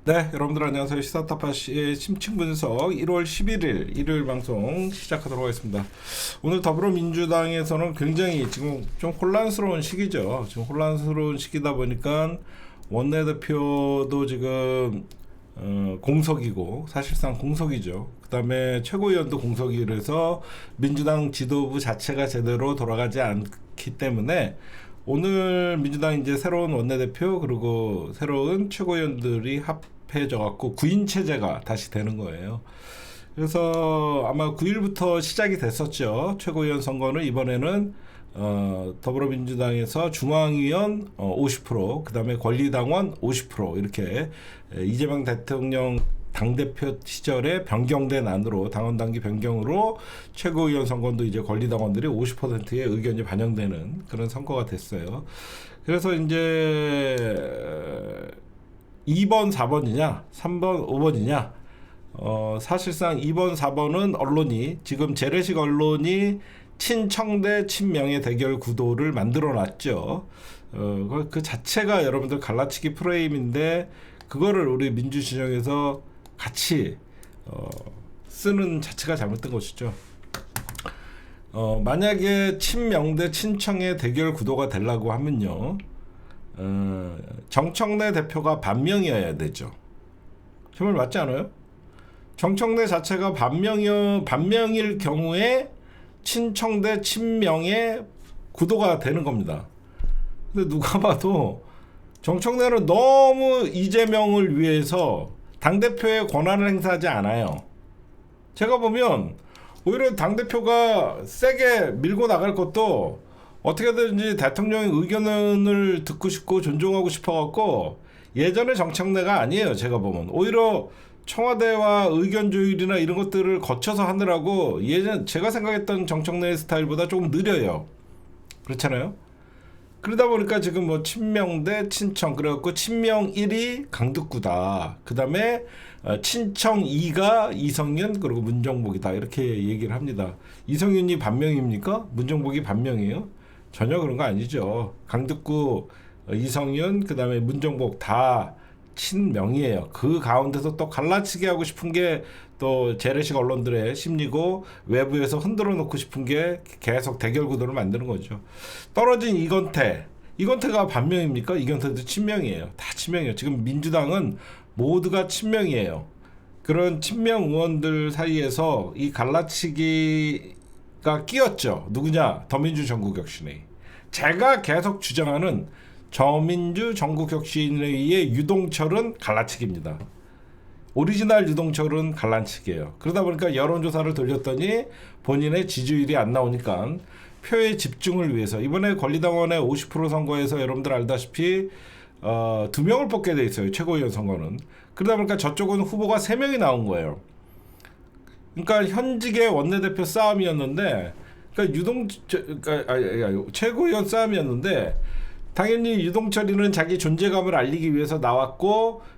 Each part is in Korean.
네, 여러분들 안녕하세요. 시사타파시의 심층 분석 1월 11일 일요일 방송 시작하도록 하겠습니다. 오늘 더불어민주당에서는 굉장히 지금 좀 혼란스러운 시기죠. 지금 혼란스러운 시기다 보니까 원내대표도 지금 공석이고 사실상 공석이죠. 그다음에 최고위원도 공석이라서 민주당 지도부 자체가 제대로 돌아가지 않기 때문에 오늘 민주당 이제 새로운 원내대표 그리고 새로운 최고위원들이 합해져 갖고 9인 체제가 다시 되는 거예요. 그래서 아마 9일부터 시작이 됐었죠. 최고위원 선거는 이번에는 더불어민주당에서 중앙위원 50%, 그다음에 권리당원 50% 이렇게 이재명 대통령 당대표 시절에 변경된 안으로 당원 단기 변경으로 최고위원 선거도 이제 권리당원들이 50%의 의견이 반영되는 그런 선거가 됐어요. 그래서 이제 2번, 4번이냐, 3번, 5번이냐. 사실상 2번, 4번은 언론이 지금 재래식 언론이 친청대 친명의 대결 구도를 만들어 놨죠. 그 자체가 여러분들 갈라치기 프레임인데 그거를 우리 민주진영에서 같이 쓰는 자체가 잘못된 것이죠. 만약에 친명 대 친청의 대결 구도가 되려고 하면요, 정청래 대표가 반명이어야 되죠. 정말 맞지 않아요? 정청래 자체가 반명일 경우에 친청 대 친명의 구도가 되는 겁니다. 근데 누가 봐도 정청래는 너무 이재명을 위해서 당대표의 권한을 행사하지 않아요. 제가 보면 오히려 당대표가 세게 밀고 나갈 것도 어떻게든지 대통령의 의견을 듣고 싶고 존중하고 싶어갖고 예전의 정청래가 아니에요. 제가 보면 오히려 청와대와 의견 조율이나 이런 것들을 거쳐서 하느라고 예전 제가 생각했던 정청래의 스타일보다 조금 느려요. 그렇잖아요. 그러다 보니까 지금 뭐 친명 대 친청 그래갖고 친명 1이 강득구다. 그 다음에 친청 2가 이성윤 그리고 문정복이다 이렇게 얘기를 합니다. 이성윤이 반명입니까? 문정복이 반명이에요? 전혀 그런 거 아니죠. 강득구, 이성윤 그 다음에 문정복 다 친명이에요. 그 가운데서 또 갈라치기 하고 싶은 게 또 재래식 언론들의 심리고 외부에서 흔들어 놓고 싶은 게 계속 대결 구도를 만드는 거죠. 떨어진 이건태가 반명입니까? 이건태도 친명이에요. 다 친명이에요. 지금 민주당은 모두가 친명이에요. 그런 친명 의원들 사이에서 이 갈라치기가 끼었죠. 누구냐? 더민주 전국혁신회. 제가 계속 주장하는 저민주 전국혁신회의 유동철은 갈라치기입니다. 오리지널 유동철은 갈라치기예요. 그러다 보니까 여론조사를 돌렸더니 본인의 지지율이 안 나오니까 표의 집중을 위해서 이번에 권리당원의 50% 선거에서 여러분들 알다시피 2명을 뽑게 돼 있어요. 최고위원 선거는. 그러다 보니까 저쪽은 후보가 3명이 나온 거예요. 그러니까 현직의 원내대표 싸움이었는데 최고위원 싸움이었는데 당연히 유동철이는 자기 존재감을 알리기 위해서 나왔고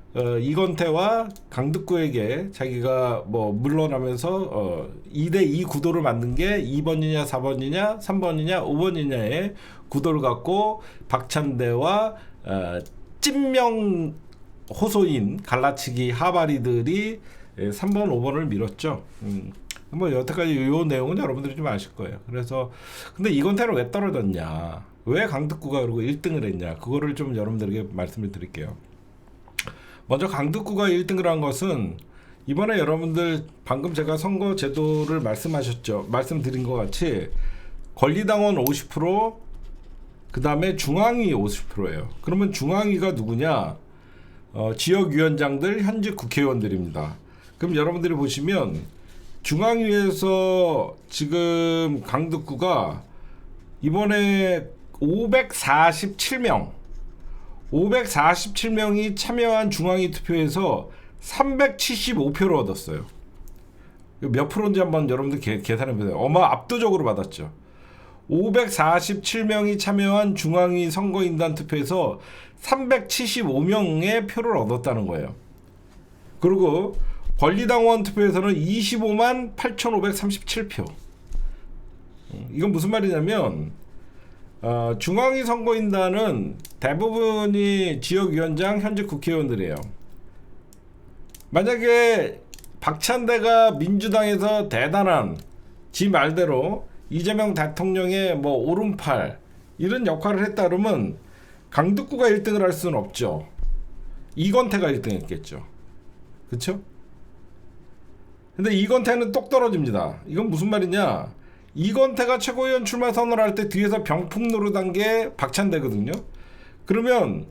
이건태와 강득구에게 자기가 뭐 물러나면서 2대2 구도를 만든 게 2번이냐 4번이냐 3번이냐 5번이냐의 구도를 갖고 박찬대와 찐명 호소인 갈라치기 하바리들이 3번 5번을 밀었죠. 뭐 여태까지 요 내용은 여러분들이 좀 아실 거예요. 그래서 근데 이건태는 왜 떨어졌냐, 왜 강득구가 그리고 1등을 했냐, 그거를 좀 여러분들에게 말씀을 드릴게요. 먼저 강득구가 1등을 한 것은 이번에 여러분들 방금 제가 선거 제도를 말씀드린 것 같이 권리당원 50%, 그 다음에 중앙위 50%예요. 그러면 중앙위가 누구냐? 지역위원장들, 현직 국회의원들입니다. 그럼 여러분들이 보시면 중앙위에서 지금 강득구가 이번에 547명이 참여한 중앙위 투표에서 375표를 얻었어요. 몇 프로인지 한번 여러분들 계산해 보세요. 압도적으로 받았죠. 547명이 참여한 중앙위 선거인단 투표에서 375명의 표를 얻었다는 거예요. 그리고 권리당원 투표에서는 25만 8,537표. 이건 무슨 말이냐면 중앙위 선거인단은 대부분이 지역위원장, 현직 국회의원들이에요. 만약에 박찬대가 민주당에서 대단한 지 말대로 이재명 대통령의 뭐 오른팔 이런 역할을 했다 그러면 강득구가 1등을 할 수는 없죠. 이건태가 1등 했겠죠. 그쵸? 근데 이건태는 똑 떨어집니다. 이건 무슨 말이냐? 이건태가 최고위원 출마 선언을 할 때 뒤에서 병풍 노릇한 게 박찬대거든요. 그러면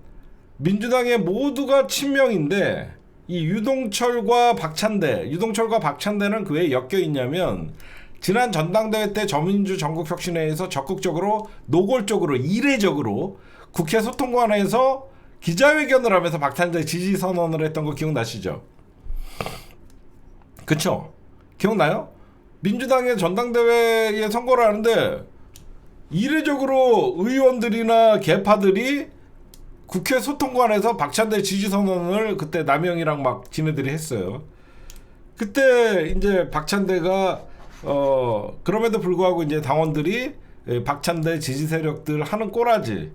민주당의 모두가 친명인데 이 유동철과 박찬대는 그 왜 엮여 있냐면 지난 전당대회 때 저민주 전국혁신회에서 적극적으로 노골적으로 이례적으로 국회 소통관에서 기자회견을 하면서 박찬대 지지 선언을 했던 거 기억나시죠? 그쵸? 기억나요? 민주당의 전당대회에 선거를 하는데 이례적으로 의원들이나 개파들이 국회 소통관에서 박찬대 지지 선언을 그때 남영이랑 막 지네들이 했어요. 그때 이제 박찬대가 그럼에도 불구하고 이제 당원들이 박찬대 지지 세력들 하는 꼬라지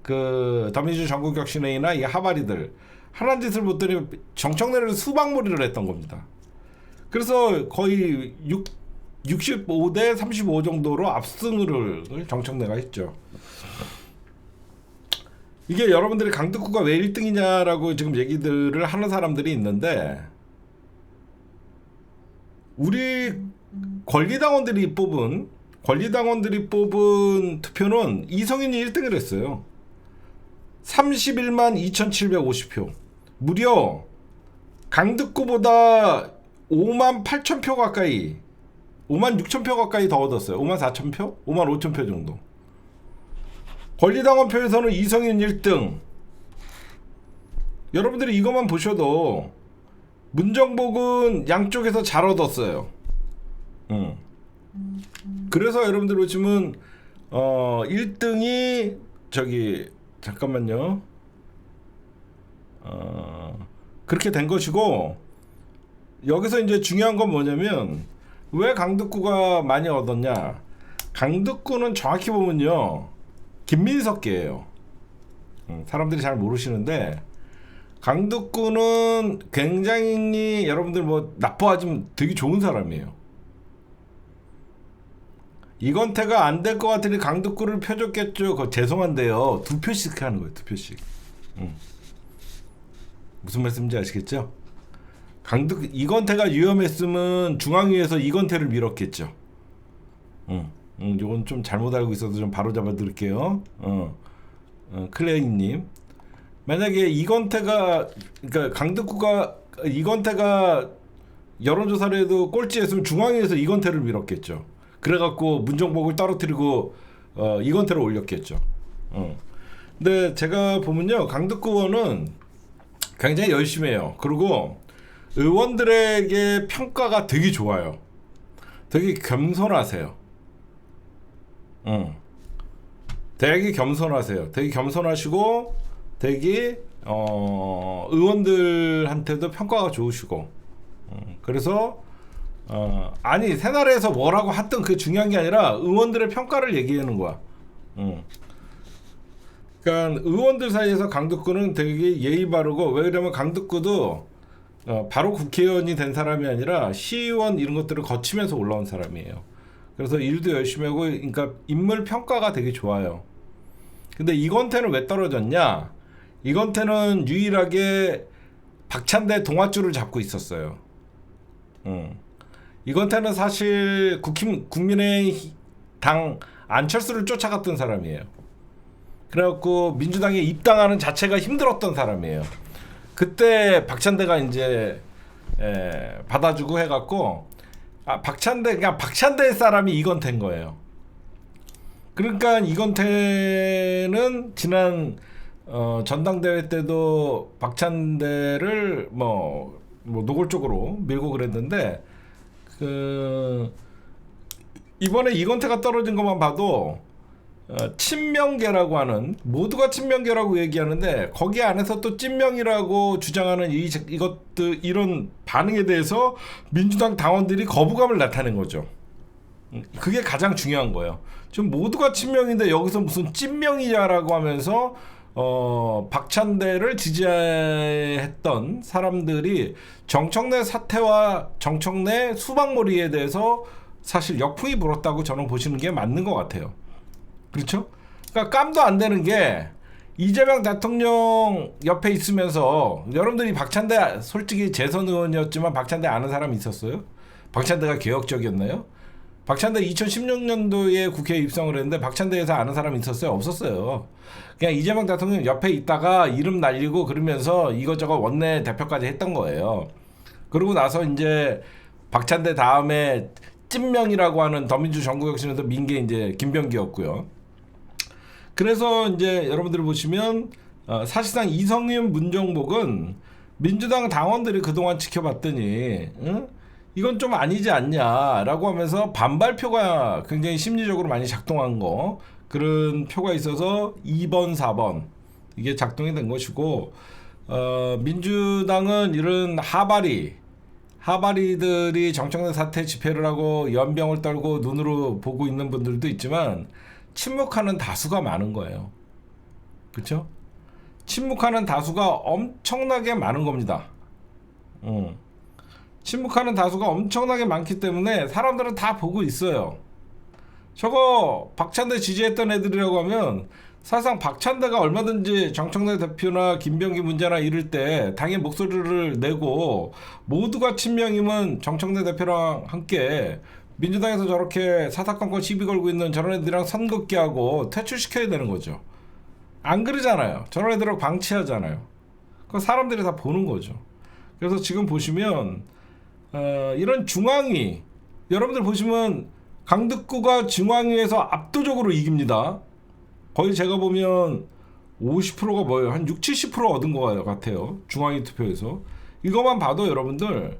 그 더민주 전국혁신회의나 이 하바리들 하는 짓을 보더니 정청래를 수박몰이를 했던 겁니다. 그래서 거의 65대 35 정도로 압승을 정청래가 했죠. 이게 여러분들이 강득구가 왜 1등이냐라고 지금 얘기들을 하는 사람들이 있는데 우리 권리당원들이 뽑은 투표는 이성인이 1등을 했어요. 31만 2,750표. 무려 강득구보다 5만 8천 표 가까이 5만 6천 표 가까이 더 얻었어요. 5만 4천 표? 5만 5천 표 정도. 권리당원 표에서는 이성인 1등. 여러분들이 이것만 보셔도 문정복은 양쪽에서 잘 얻었어요. 그래서 여러분들 보시면 1등이 저기 잠깐만요. 그렇게 된 것이고 여기서 이제 중요한 건 뭐냐면 왜 강득구가 많이 얻었냐? 강득구는 정확히 보면요. 김민석계예요. 사람들이 잘 모르시는데 강득구는 굉장히 여러분들 뭐 나빠하지만 되게 좋은 사람이에요. 이건태가 안 될 것 같으니 강득구를 펴줬겠죠. 그거 죄송한데요. 2표씩 하는 거예요. 2표씩. 무슨 말씀인지 아시겠죠? 이건태가 위험했으면 중앙위에서 이건태를 밀었겠죠. 요건 좀 잘못 알고 있어서 좀 바로 잡아 드릴게요. 클레이님. 만약에 이건태가 여론조사를 해도 꼴찌했으면 중앙위에서 이건태를 밀었겠죠. 그래갖고 문정복을 떨어뜨리고 이건태를 올렸겠죠. 근데 제가 보면요. 강득구 의원은 굉장히 열심히 해요. 그리고 의원들에게 평가가 되게 좋아요. 되게 겸손하세요. 되게 겸손하세요. 되게 겸손하시고 되게 의원들한테도 평가가 좋으시고 그래서 아니 새나라에서 뭐라고 했던 그게 중요한 게 아니라 의원들의 평가를 얘기하는 거야. 그러니까 의원들 사이에서 강득구는 되게 예의 바르고 왜 그러면 강득구도 바로 국회의원이 된 사람이 아니라 시의원 이런 것들을 거치면서 올라온 사람이에요. 그래서 일도 열심히 하고 그러니까 인물 평가가 되게 좋아요. 근데 이건태는 왜 떨어졌냐? 이건태는 유일하게 박찬대 동아줄을 잡고 있었어요. 이건태는 사실 국민의당 안철수를 쫓아갔던 사람이에요. 그래갖고 민주당에 입당하는 자체가 힘들었던 사람이에요. 그때 박찬대가 이제 받아주고 해갖고 그냥 박찬대 사람이 이건태인 거예요. 그러니까 이건태는 지난 전당대회 때도 박찬대를 뭐 노골적으로 밀고 그랬는데 이번에 이건태가 떨어진 것만 봐도 친명계라고 하는 모두가 친명계라고 얘기하는데 거기 안에서 또 찐명이라고 주장하는 이것들 이런 반응에 대해서 민주당 당원들이 거부감을 나타낸 거죠. 그게 가장 중요한 거예요. 지금 모두가 친명인데 여기서 무슨 찐명이냐라고 하면서 박찬대를 지지했던 사람들이 정청래 사태와 정청래 수박몰이에 대해서 사실 역풍이 불었다고 저는 보시는 게 맞는 것 같아요. 그렇죠? 그러니까 깜도 안 되는 게 이재명 대통령 옆에 있으면서 여러분들이 박찬대 솔직히 재선 의원이었지만 박찬대 아는 사람이 있었어요? 박찬대가 개혁적이었나요? 박찬대 2016년도에 국회에 입성을 했는데 박찬대에서 아는 사람이 있었어요? 없었어요. 그냥 이재명 대통령 옆에 있다가 이름 날리고 그러면서 이것저것 원내 대표까지 했던 거예요. 그러고 나서 이제 박찬대 다음에 찐명이라고 하는 더민주 전국혁신에서 민게 이제 김병기였고요. 그래서 이제 여러분들 보시면 사실상 이성윤 문정복은 민주당 당원들이 그동안 지켜봤더니 이건 좀 아니지 않냐라고 하면서 반발표가 굉장히 심리적으로 많이 작동한 거, 그런 표가 있어서 2번 4번 이게 작동이 된 것이고, 민주당은 이런 하바리들이 정청래 사태 집회를 하고 연병을 떨고 눈으로 보고 있는 분들도 있지만 침묵하는 다수가 많은 거예요. 그렇죠? 침묵하는 다수가 엄청나게 많은 겁니다. 침묵하는 다수가 엄청나게 많기 때문에 사람들은 다 보고 있어요. 저거 박찬대 지지했던 애들이라고 하면 사실상 박찬대가 얼마든지 정청래 대표나 김병기 문제나 이럴 때 당의 목소리를 내고 모두가 친명이면 정청래 대표랑 함께 민주당에서 저렇게 사사건건 시비 걸고 있는 저런 애들이랑 선긋기하고 퇴출시켜야 되는 거죠. 안 그러잖아요. 저런 애들하고 방치하잖아요. 그 사람들이 다 보는 거죠. 그래서 지금 보시면 이런 중앙위, 여러분들 보시면 강득구가 중앙위에서 압도적으로 이깁니다. 거의 제가 보면 50%가 뭐예요? 한 6, 70% 얻은 것 같아요. 중앙위 투표에서. 이것만 봐도 여러분들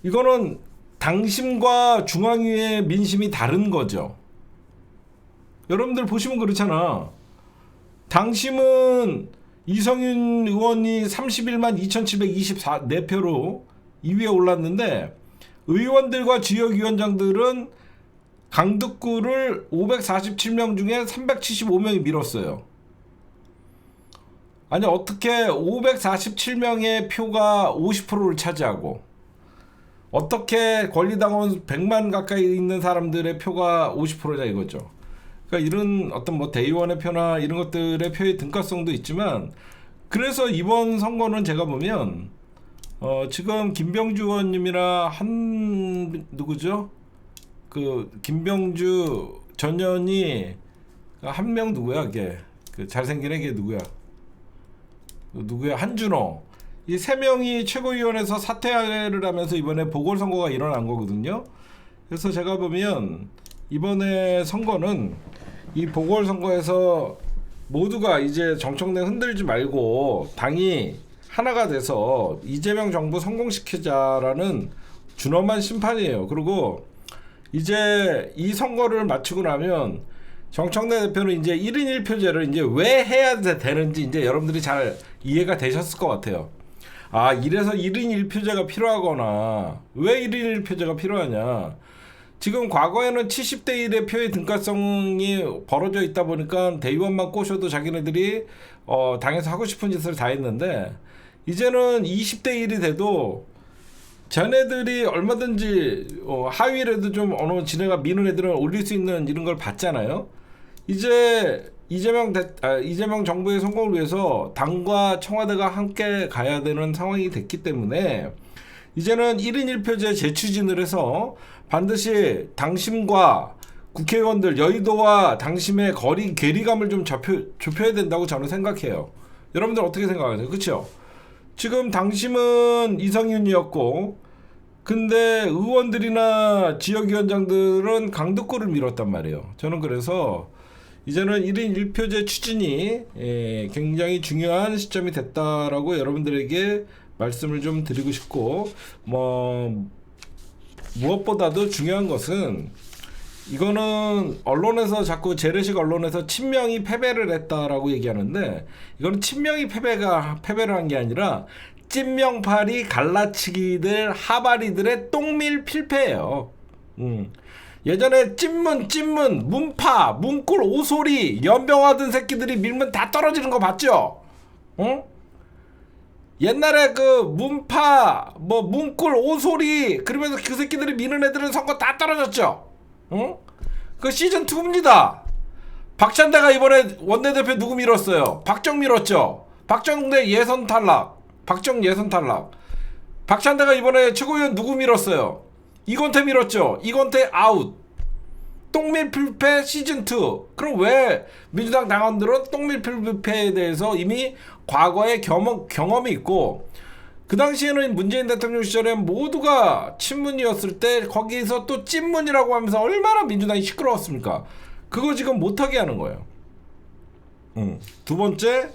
이거는 당심과 중앙위의 민심이 다른 거죠. 여러분들 보시면 그렇잖아. 당심은 이성윤 의원이 31만 2,724표로 2위에 올랐는데 의원들과 지역위원장들은 강득구를 547명 중에 375명이 밀었어요. 아니 어떻게 547명의 표가 50%를 차지하고 어떻게 권리당원 100만 가까이 있는 사람들의 표가 50%냐 이거죠. 그러니까 이런 어떤 뭐 대의원의 표나 이런 것들의 표의 등가성도 있지만, 그래서 이번 선거는 제가 보면 지금 김병주 의원님이나 누구죠? 그 김병주 전현이 한 명 누구야 걔? 그 잘생긴 애걔 누구야? 한준호. 이 세 명이 최고위원회에서 사퇴를 하면서 이번에 보궐선거가 일어난 거거든요. 그래서 제가 보면 이번에 선거는 이 보궐선거에서 모두가 이제 정청래 흔들지 말고 당이 하나가 돼서 이재명 정부 성공시키자라는 준엄한 심판이에요. 그리고 이제 이 선거를 마치고 나면 정청래 대표는 이제 1인 1표제를 이제 왜 해야 되는지 이제 여러분들이 잘 이해가 되셨을 것 같아요. 아, 이래서 1인 1표제가 필요하거나 왜 1인 1표제가 필요하냐. 지금 과거에는 70대 1의 표의 등가성이 벌어져 있다 보니까 대의원만 꼬셔도 자기네들이 당에서 하고 싶은 짓을 다 했는데, 이제는 20대 1이 돼도 자네들이 얼마든지 하위라도 좀 어느 지네가 미는 애들은 올릴 수 있는 이런 걸 봤잖아요. 이제 이재명 정부의 성공을 위해서 당과 청와대가 함께 가야 되는 상황이 됐기 때문에 이제는 1인 1표제 재추진을 해서 반드시 당심과 국회의원들, 여의도와 당심의 괴리감을 좀 좁혀야 된다고 저는 생각해요. 여러분들 어떻게 생각하세요? 그렇죠? 지금 당심은 이성윤이었고, 근데 의원들이나 지역위원장들은 강득구를 밀었단 말이에요. 저는 그래서 이제는 1인 1표제 추진이 굉장히 중요한 시점이 됐다라고 여러분들에게 말씀을 좀 드리고 싶고, 무엇보다도 중요한 것은 이거는 언론에서 자꾸 재래식 언론에서 친명이 패배를 했다라고 얘기하는데, 이거는 친명이 패배를 한 게 아니라 찐명파리 갈라치기들 하바리들의 똥밀 필패예요. 예전에 찐문, 문파, 문꿀, 오소리, 연병하던 새끼들이 밀면 다 떨어지는 거 봤죠? 응? 옛날에 그 문파, 뭐 문꿀, 오소리 그러면서 그 새끼들이 미는 애들은 선거 다 떨어졌죠? 응? 그 시즌 2입니다. 박찬대가 이번에 원내대표 누구 밀었어요? 박정 밀었죠? 박정대 예선 탈락. 박정 예선 탈락. 박찬대가 이번에 최고위원 누구 밀었어요? 이건태 밀었죠? 이건태 아웃. 똥밀필패 시즌2. 그럼 왜 민주당 당원들은 똥밀필패에 대해서 이미 과거에 경험이 있고, 그 당시에는 문재인 대통령 시절에 모두가 친문이었을 때 거기서 또 찐문이라고 하면서 얼마나 민주당이 시끄러웠습니까? 그거 지금 못하게 하는 거예요. 두 번째,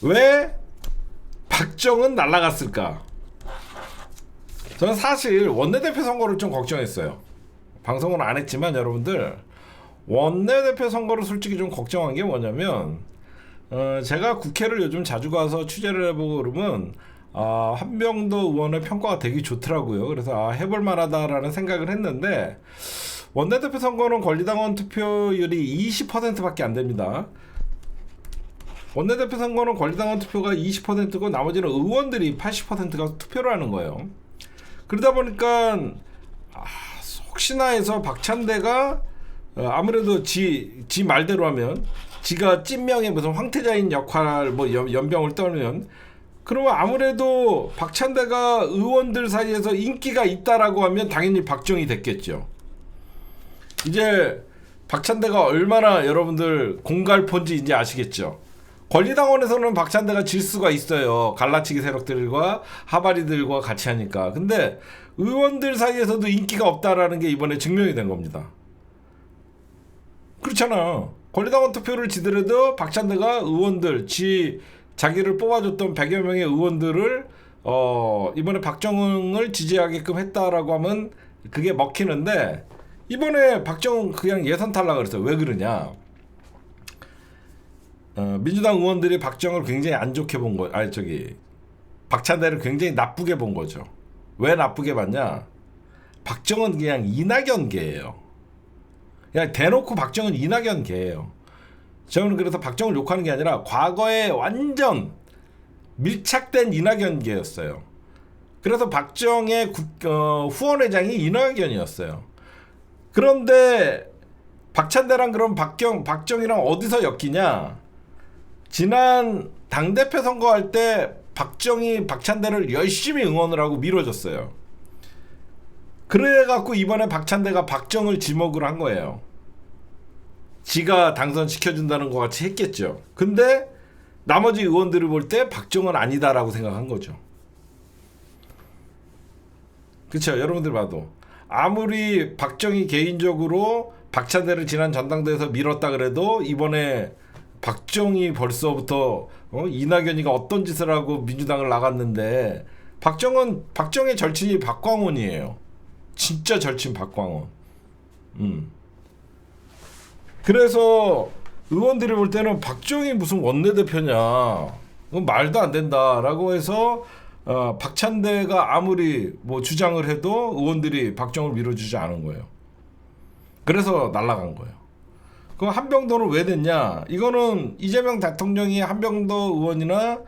왜 박정은 날아갔을까? 저는 사실 원내대표 선거를 좀 걱정했어요. 방송은 안 했지만 여러분들, 원내대표 선거를 솔직히 좀 걱정한 게 뭐냐면, 제가 국회를 요즘 자주 가서 취재를 해보고 그러면 한병도 의원의 평가가 되게 좋더라고요. 그래서 해볼 만하다라는 생각을 했는데, 원내대표 선거는 권리당원 투표율이 20%밖에 안 됩니다. 원내대표 선거는 권리당원 투표가 20%고 나머지는 의원들이 80%가 투표를 하는 거예요. 그러다 보니까 혹시나 해서 박찬대가 아무래도 지 말대로 하면, 지가 찐명의 무슨 황태자인 역할 뭐 연병을 떨면, 그러면 아무래도 박찬대가 의원들 사이에서 인기가 있다라고 하면 당연히 박정희 됐겠죠. 이제 박찬대가 얼마나 여러분들 공갈폰지 이제 아시겠죠. 권리당원에서는 박찬대가 질 수가 있어요. 갈라치기 세력들과 하바리들과 같이 하니까. 근데 의원들 사이에서도 인기가 없다라는 게 이번에 증명이 된 겁니다. 그렇잖아. 권리당원 투표를 지더라도 박찬대가 의원들, 자기를 뽑아줬던 100여 명의 의원들을 이번에 박정흥을 지지하게끔 했다라고 하면 그게 먹히는데, 이번에 박정흥 그냥 예선 탈락을 했어요. 왜 그러냐? 민주당 의원들이 박정을 굉장히 안 좋게 본 거, 박찬대를 굉장히 나쁘게 본 거죠. 왜 나쁘게 봤냐? 박정은 그냥 이낙연계예요. 그냥 대놓고 박정은 이낙연계예요. 저는 그래서 박정을 욕하는 게 아니라 과거에 완전 밀착된 이낙연계였어요. 그래서 박정의 후원회장이 이낙연이었어요. 그런데 박찬대랑 그럼 박정희랑 어디서 엮이냐? 지난 당대표 선거할 때 박찬대를 열심히 응원을 하고 밀어줬어요. 그래갖고 이번에 박찬대가 박정을 지목을 한 거예요. 지가 당선시켜준다는 것 같이 했겠죠. 근데 나머지 의원들을 볼 때 박정은 아니다라고 생각한 거죠. 그렇죠. 여러분들 봐도 아무리 박정희 개인적으로 박찬대를 지난 전당대회에서 밀었다 그래도 이번에 박정희 벌써부터 이낙연이가 어떤 짓을 하고 민주당을 나갔는데, 박정의 절친이 박광원이에요. 진짜 절친 박광원. 그래서 의원들이 볼 때는 박정희 무슨 원내대표냐, 그건 말도 안 된다라고 해서 박찬대가 아무리 뭐 주장을 해도 의원들이 박정을 밀어주지 않은 거예요. 그래서 날아간 거예요. 그 한병도는 왜 됐냐? 이거는 이재명 대통령이 한병도 의원이나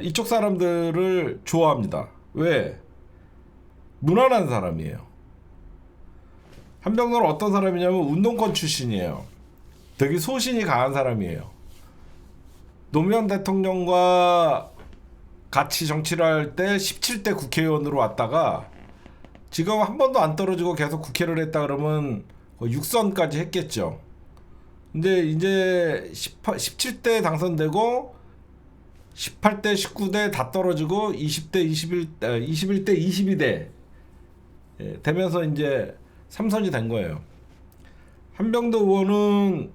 이쪽 사람들을 좋아합니다. 왜? 무난한 사람이에요. 한병도는 어떤 사람이냐면 운동권 출신이에요. 되게 소신이 강한 사람이에요. 노무현 대통령과 같이 정치를 할 때 17대 국회의원으로 왔다가 지금 한 번도 안 떨어지고 계속 국회를 했다 그러면 6선까지 했겠죠. 근데 이제 17대 당선되고 18대, 19대 다 떨어지고 20대, 21대, 22대 되면서 이제 3선이 된 거예요. 한병도 의원은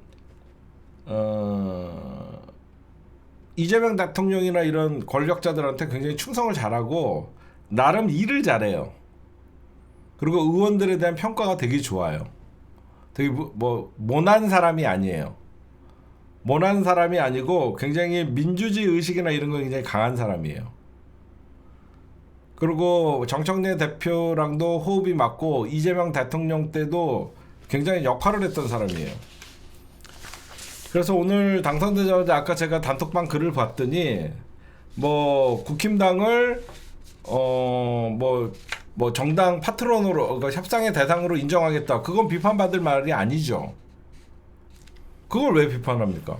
이재명 대통령이나 이런 권력자들한테 굉장히 충성을 잘하고 나름 일을 잘해요. 그리고 의원들에 대한 평가가 되게 좋아요. 되게 뭐 모난 사람이 아니에요. 모난 사람이 아니고 굉장히 민주주의 의식이나 이런 거 굉장히 강한 사람이에요. 그리고 정청래 대표랑도 호흡이 맞고 이재명 대통령 때도 굉장히 역할을 했던 사람이에요. 그래서 오늘 당선되자마자 아까 제가 단톡방 글을 봤더니 뭐 국힘당을 뭐 정당 파트너로 그러니까 협상의 대상으로 인정하겠다. 그건 비판받을 말이 아니죠. 그걸 왜 비판합니까?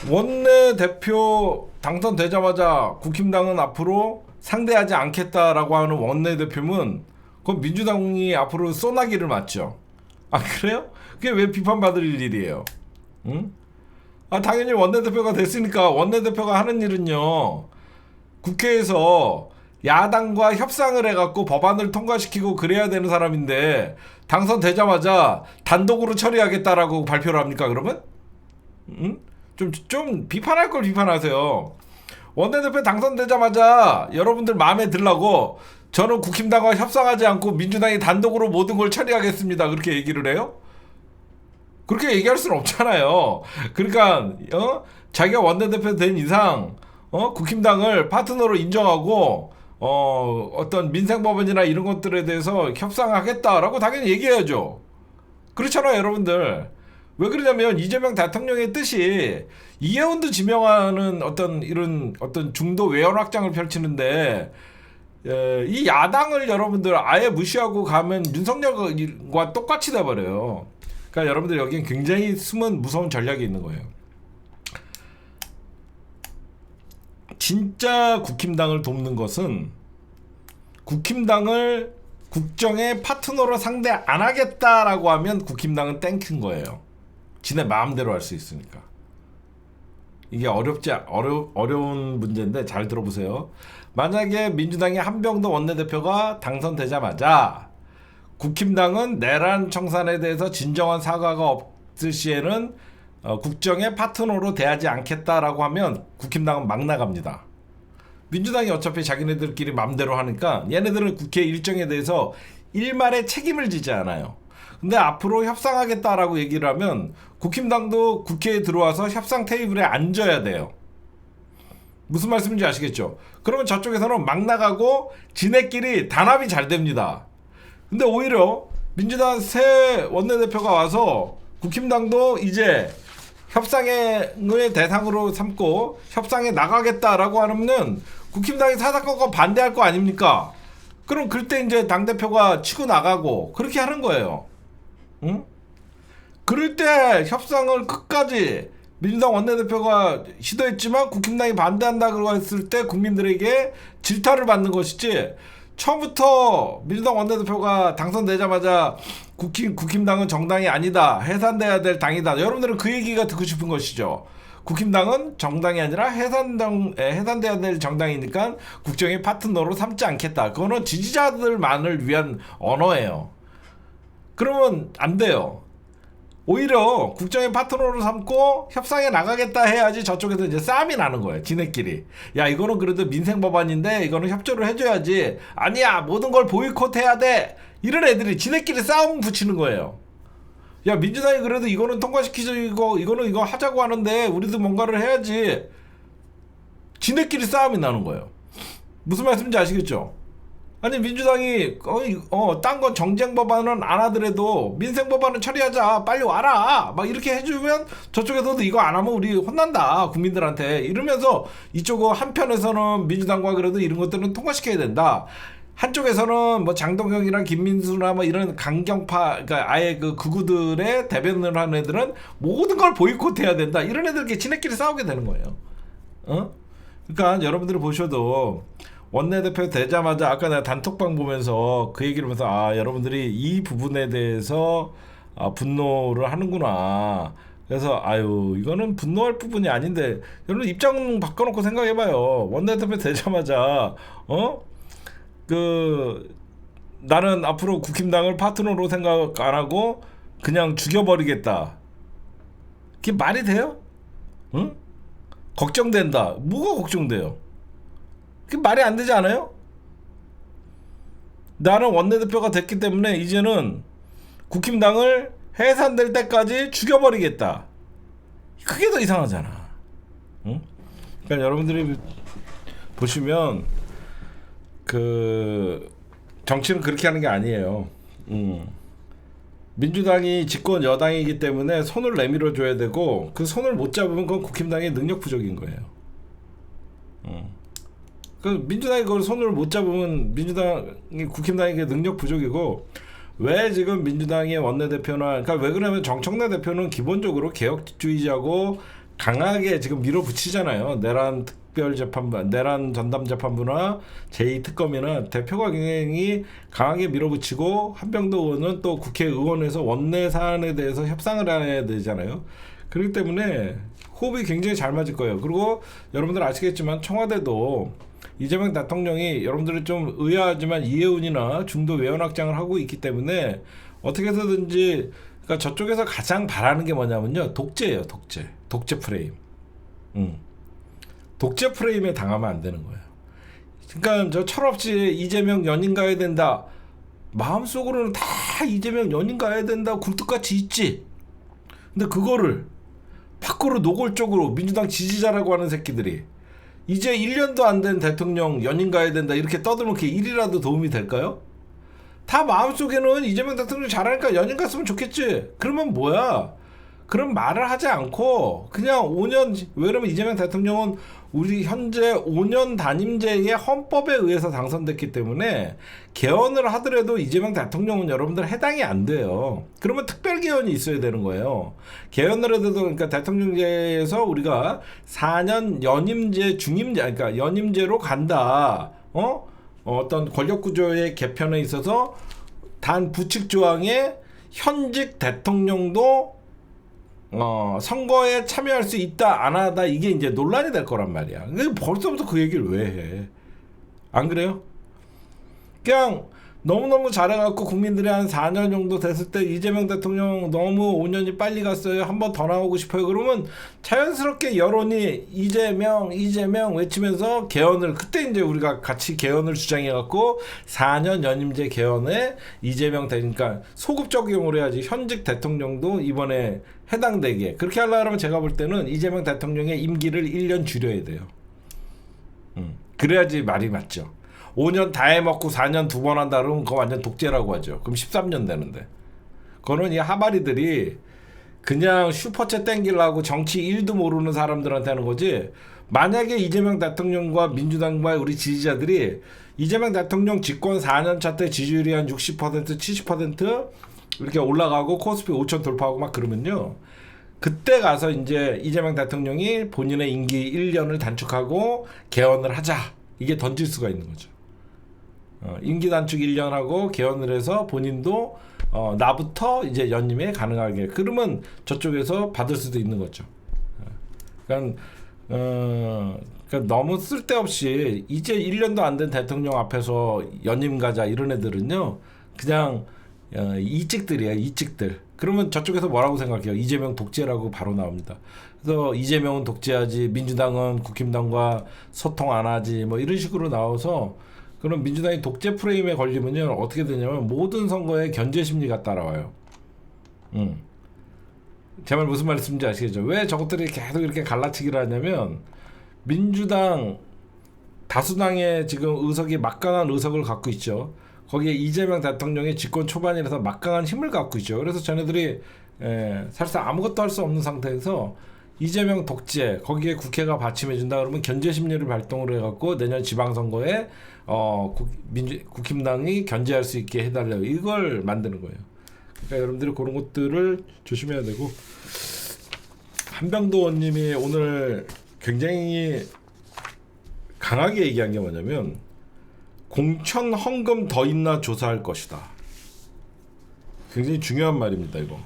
원내대표 당선되자마자 국힘당은 앞으로 상대하지 않겠다라고 하는 원내대표면 그건 민주당이 앞으로 소나기를 맞죠. 아 그래요? 그게 왜 비판받을 일이에요? 응? 아 당연히 원내대표가 됐으니까 원내대표가 하는 일은요. 국회에서 야당과 협상을 해갖고 법안을 통과시키고 그래야 되는 사람인데 당선되자마자 단독으로 처리하겠다라고 발표를 합니까 그러면? 응? 좀 비판할 걸 비판하세요. 원내대표 당선되자마자 여러분들 마음에 들라고 저는 국힘당과 협상하지 않고 민주당이 단독으로 모든 걸 처리하겠습니다. 그렇게 얘기를 해요? 그렇게 얘기할 수는 없잖아요. 그러니까 자기가 원내대표 된 이상 국힘당을 파트너로 인정하고 어떤 민생법안이나 이런 것들에 대해서 협상하겠다라고 당연히 얘기해야죠. 그렇잖아요, 여러분들. 왜 그러냐면 이재명 대통령의 뜻이 이해운도 지명하는 어떤 이런 어떤 중도 외연 확장을 펼치는데 이 야당을 여러분들 아예 무시하고 가면 윤석열과 똑같이 돼버려요. 그러니까 여러분들 여기엔 굉장히 숨은 무서운 전략이 있는 거예요. 진짜 국힘당을 돕는 것은 국힘당을 국정의 파트너로 상대 안 하겠다라고 하면 국힘당은 땡큐인 거예요. 지네 마음대로 할 수 있으니까. 이게 어려운 문제인데 잘 들어보세요. 만약에 민주당의 한병도 원내대표가 당선되자마자 국힘당은 내란 청산에 대해서 진정한 사과가 없을 시에는 국정의 파트너로 대하지 않겠다라고 하면 국힘당은 막 나갑니다. 민주당이 어차피 자기네들끼리 맘대로 하니까 얘네들은 국회 일정에 대해서 일말의 책임을 지지 않아요. 근데 앞으로 협상하겠다라고 얘기를 하면 국힘당도 국회에 들어와서 협상 테이블에 앉아야 돼요. 무슨 말씀인지 아시겠죠? 그러면 저쪽에서는 막 나가고 지네끼리 단합이 잘 됩니다. 근데 오히려 민주당 새 원내대표가 와서 국힘당도 이제 협상의 대상으로 삼고 협상에 나가겠다라고 하면 국힘당이 사사건건 반대할 거 아닙니까? 그럼 그때 이제 당대표가 치고 나가고 그렇게 하는 거예요. 응? 그럴 때 협상을 끝까지 민주당 원내대표가 시도했지만 국힘당이 반대한다 그러고 했을 때 국민들에게 질타를 받는 것이지 처음부터 민주당 원내대표가 당선되자마자 국힘당은 정당이 아니다. 해산돼야 될 당이다. 여러분들은 그 얘기가 듣고 싶은 것이죠. 국힘당은 정당이 아니라 해산돼야 될 정당이니까 국정의 파트너로 삼지 않겠다. 그거는 지지자들만을 위한 언어예요. 그러면 안 돼요. 오히려 국정의 파트너로 삼고 협상에 나가겠다 해야지 저쪽에서 이제 싸움이 나는 거예요. 지네끼리. 야 이거는 그래도 민생 법안인데 이거는 협조를 해줘야지. 아니야 모든 걸 보이콧 해야 돼. 이런 애들이 지네끼리 싸움 붙이는 거예요. 야 민주당이 그래도 이거는 통과시키고 이거는 이거 하자고 하는데 우리도 뭔가를 해야지. 지네끼리 싸움이 나는 거예요. 무슨 말씀인지 아시겠죠? 아니 민주당이 딴 건 정쟁 법안은 안 하더라도 민생 법안은 처리하자 빨리 와라 막 이렇게 해주면 저쪽에서도 이거 안 하면 우리 혼난다 국민들한테 이러면서 이쪽 한편에서는 민주당과 그래도 이런 것들은 통과시켜야 된다. 한쪽에서는 뭐 장동혁이랑 김민수나 뭐 이런 강경파 그러니까 아예 그 극우들의 대변을 하는 애들은 모든 걸 보이콧해야 된다. 이런 애들끼리 지네끼리 싸우게 되는 거예요. 그러니까 여러분들이 보셔도 원내대표 되자마자 아까 내가 단톡방 보면서 그 얘기를 하면서 아 여러분들이 이 부분에 대해서 분노를 하는구나. 그래서 아유 이거는 분노할 부분이 아닌데 여러분 입장 바꿔놓고 생각해봐요. 원내대표 되자마자 나는 앞으로 국힘당을 파트너로 생각 안 하고 그냥 죽여버리겠다. 그게 말이 돼요? 응? 걱정된다. 뭐가 걱정돼요? 그게 말이 안 되지 않아요? 나는 원내대표가 됐기 때문에 이제는 국힘당을 해산될 때까지 죽여버리겠다. 그게 더 이상하잖아. 응? 그러니까 여러분들이 보시면 그 정치는 그렇게 하는 게 아니에요. 민주당이 집권 여당이기 때문에 손을 내밀어 줘야 되고 그 손을 못 잡으면 그건 국힘당의 능력 부족인 거예요. 그 민주당이 그걸 손을 못 잡으면 민주당이 국힘당에게 능력 부족이고 왜 지금 민주당의 원내대표나 그러니까 왜 그러냐면 정청래 대표는 기본적으로 개혁주의자고 강하게 지금 밀어붙이잖아요. 내란 특별재판부, 내란 전담재판부나 제2특검이나 대표가 굉장히 강하게 밀어붙이고 한병도 의원은 또 국회의원에서 원내 사안에 대해서 협상을 해야 되잖아요. 그렇기 때문에 호흡이 굉장히 잘 맞을 거예요. 그리고 여러분들 아시겠지만 청와대도 이재명 대통령이 여러분들이 좀 의아하지만 이해운이나 중도 외연확장을 하고 있기 때문에 어떻게 해서든지 그러니까 저쪽에서 가장 바라는 게 뭐냐면요. 독재예요. 독재 프레임. 독재 프레임에 당하면 안 되는 거예요. 그러니까 저 철없이 이재명 연임 가야 된다. 마음속으로는 다 이재명 연임 가야 된다. 굴뚝같이 있지. 근데 그거를 밖으로 노골적으로 민주당 지지자라고 하는 새끼들이 이제 1년도 안 된 대통령 연임 가야 된다 이렇게 떠들면 그게 일이라도 도움이 될까요? 다 마음속에는 이재명 대통령 잘하니까 연임 갔으면 좋겠지. 그러면 뭐야? 그런 말을 하지 않고 그냥 5년 왜냐면 이재명 대통령은 우리 현재 5년 단임제의 헌법에 의해서 당선됐기 때문에 개헌을 하더라도 이재명 대통령은 여러분들 해당이 안 돼요. 그러면 특별 개헌이 있어야 되는 거예요. 개헌을 해도 그러니까 대통령제에서 우리가 4년 연임제 중임제 그러니까 연임제로 간다. 어떤 권력 구조의 개편에 있어서 단 부칙 조항에 현직 대통령도 선거에 참여할 수 있다 안 하다 이게 이제 논란이 될 거란 말이야. 벌써부터 그 얘기를 왜 해? 안 그래요? 그냥 너무너무 잘해갖고 국민들이 한 4년 정도 됐을 때 이재명 대통령 너무 5년이 빨리 갔어요. 한 번 더 나오고 싶어요. 그러면 자연스럽게 여론이 이재명 외치면서 개헌을 그때 이제 우리가 같이 개헌을 주장해갖고 4년 연임제 개헌에 이재명 되니까 소급 적용을 해야지 현직 대통령도 이번에 해당되게 그렇게 하려면 제가 볼 때는 이재명 대통령의 임기를 1년 줄여야 돼요. 그래야지 말이 맞죠. 5년 다 해먹고 4년 2번 한다 그러면 그거 완전 독재라고 하죠. 그럼 13년 되는데. 그거는 이 하바리들이 그냥 슈퍼챗 땡기려고 정치 1도 모르는 사람들한테 하는 거지. 만약에 이재명 대통령과 민주당과 우리 지지자들이 이재명 대통령 집권 4년 차 때 지지율이 한 60%, 70% 이렇게 올라가고 코스피 5천 돌파하고 막 그러면요. 그때 가서 이제 이재명 대통령이 본인의 임기 1년을 단축하고 개헌을 하자. 이게 던질 수가 있는 거죠. 임기 단축 1년 하고 개헌을 해서 본인도 나부터 이제 연임에 가능하게 그러면 저쪽에서 받을 수도 있는 거죠. 그러니까 너무 쓸데없이 이제 1년도 안 된 대통령 앞에서 연임 가자 이런 애들은요 그냥 이찍들이에요. 이찍들. 그러면 저쪽에서 뭐라고 생각해요? 이재명 독재라고 바로 나옵니다. 그래서 이재명은 독재하지 민주당은 국힘당과 소통 안 하지 뭐 이런 식으로 나와서 그럼 민주당이 독재 프레임에 걸리면요 어떻게 되냐면 모든 선거에 견제 심리가 따라와요. 제 말 무슨 말씀인지 아시겠죠? 왜 저것들이 계속 이렇게 갈라치기를 하냐면 민주당 다수당의 지금 의석이 막강한 의석을 갖고 있죠. 거기에 이재명 대통령의 집권 초반이라서 막강한 힘을 갖고 있죠. 그래서 쟤네들이 사실상 아무것도 할 수 없는 상태에서 이재명 독재 거기에 국회가 받침해준다 그러면 견제 심리를 발동을 해갖고 내년 지방선거에 국힘당이 견제할 수 있게 해달라고 이걸 만드는 거예요. 그러니까 여러분들이 그런 것들을 조심해야 되고 한병도 의원님이 오늘 굉장히 강하게 얘기한 게 뭐냐면 공천 헌금 더 있나 조사할 것이다. 굉장히 중요한 말입니다. 이거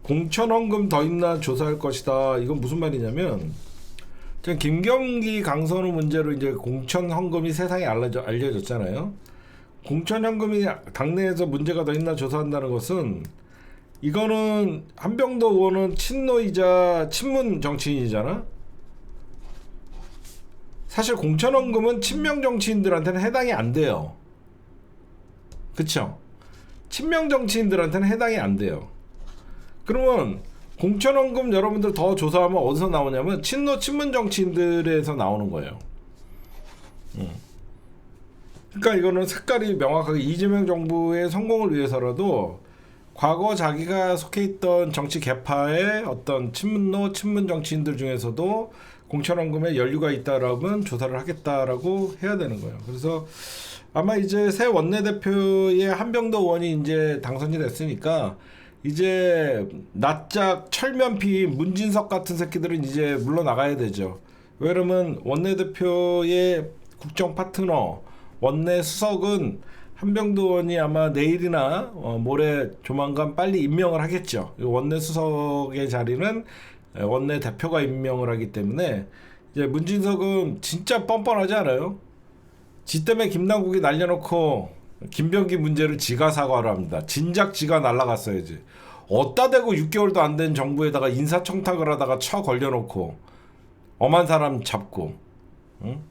공천 헌금 더 있나 조사할 것이다. 이건 무슨 말이냐면 지금 김경기 강선우 문제로 이제 공천 헌금이 세상에 알려졌잖아요. 공천 헌금이 당내에서 문제가 더 있나 조사한다는 것은 이거는 한병도 의원은 친노이자 친문 정치인이잖아. 사실 공천 헌금은 친명 정치인들한테는 해당이 안 돼요. 그쵸? 친명 정치인들한테는 해당이 안 돼요. 그러면 공천헌금 여러분들 더 조사하면 어디서 나오냐면 친노 친문 정치인들에서 나오는 거예요. 그러니까 이거는 색깔이 명확하게 이재명 정부의 성공을 위해서라도 과거 자기가 속해 있던 정치 계파의 어떤 친문노, 친문 정치인들 중에서도 공천원금에 연루가 있다라면 조사를 하겠다라고 해야 되는 거예요. 그래서 아마 이제 새 원내대표의 한병도 의원이 이제 당선이 됐으니까 이제 낯짝 철면피 문진석 같은 새끼들은 이제 물러나가야 되죠. 왜냐면 원내대표의 국정 파트너 원내 수석은 한병도 의원이 아마 내일이나 모레 조만간 빨리 임명을 하겠죠. 원내 수석의 자리는 원내 대표가 임명을 하기 때문에 이제 문진석은 진짜 뻔뻔하지 않아요? 지 때문에 김남국이 날려놓고 김병기 문제를 지가 사과를 합니다. 진작 지가 날라갔어야지. 어따 대고 6개월도 안 된 정부에다가 인사청탁을 하다가 쳐 걸려놓고 엄한 사람 잡고, 응?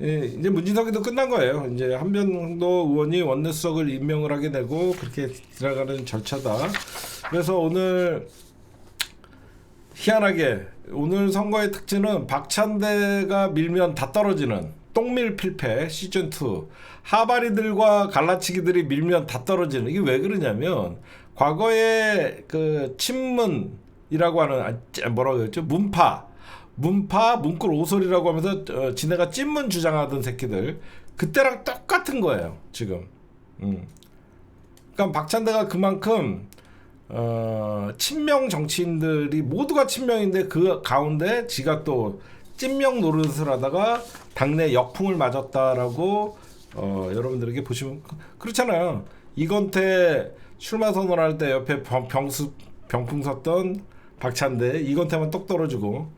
예, 이제 문진석이도 끝난 거예요. 이제 한병도 의원이 원내수석을 임명을 하게 되고 그렇게 들어가는 절차다. 그래서 오늘 희한하게 오늘 선거의 특징은 박찬대가 밀면 다 떨어지는 똥밀 필패 시즌2 하바리들과 갈라치기들이 밀면 다 떨어지는 이게 왜 그러냐면 과거에 그 친문이라고 하는 뭐라고 그랬죠? 문꿀 오소리라고 하면서 지네가 찐문 주장하던 새끼들 그때랑 똑같은 거예요 지금. 그러니까 박찬대가 그만큼 친명 정치인들이 모두가 친명인데 그 가운데 지가 또 찐명 노릇을 하다가 당내 역풍을 맞았다라고 여러분들에게 보시면 그렇잖아요. 이건태 출마 선언할 때 옆에 병풍 섰던 박찬대 이건태만 똑 떨어지고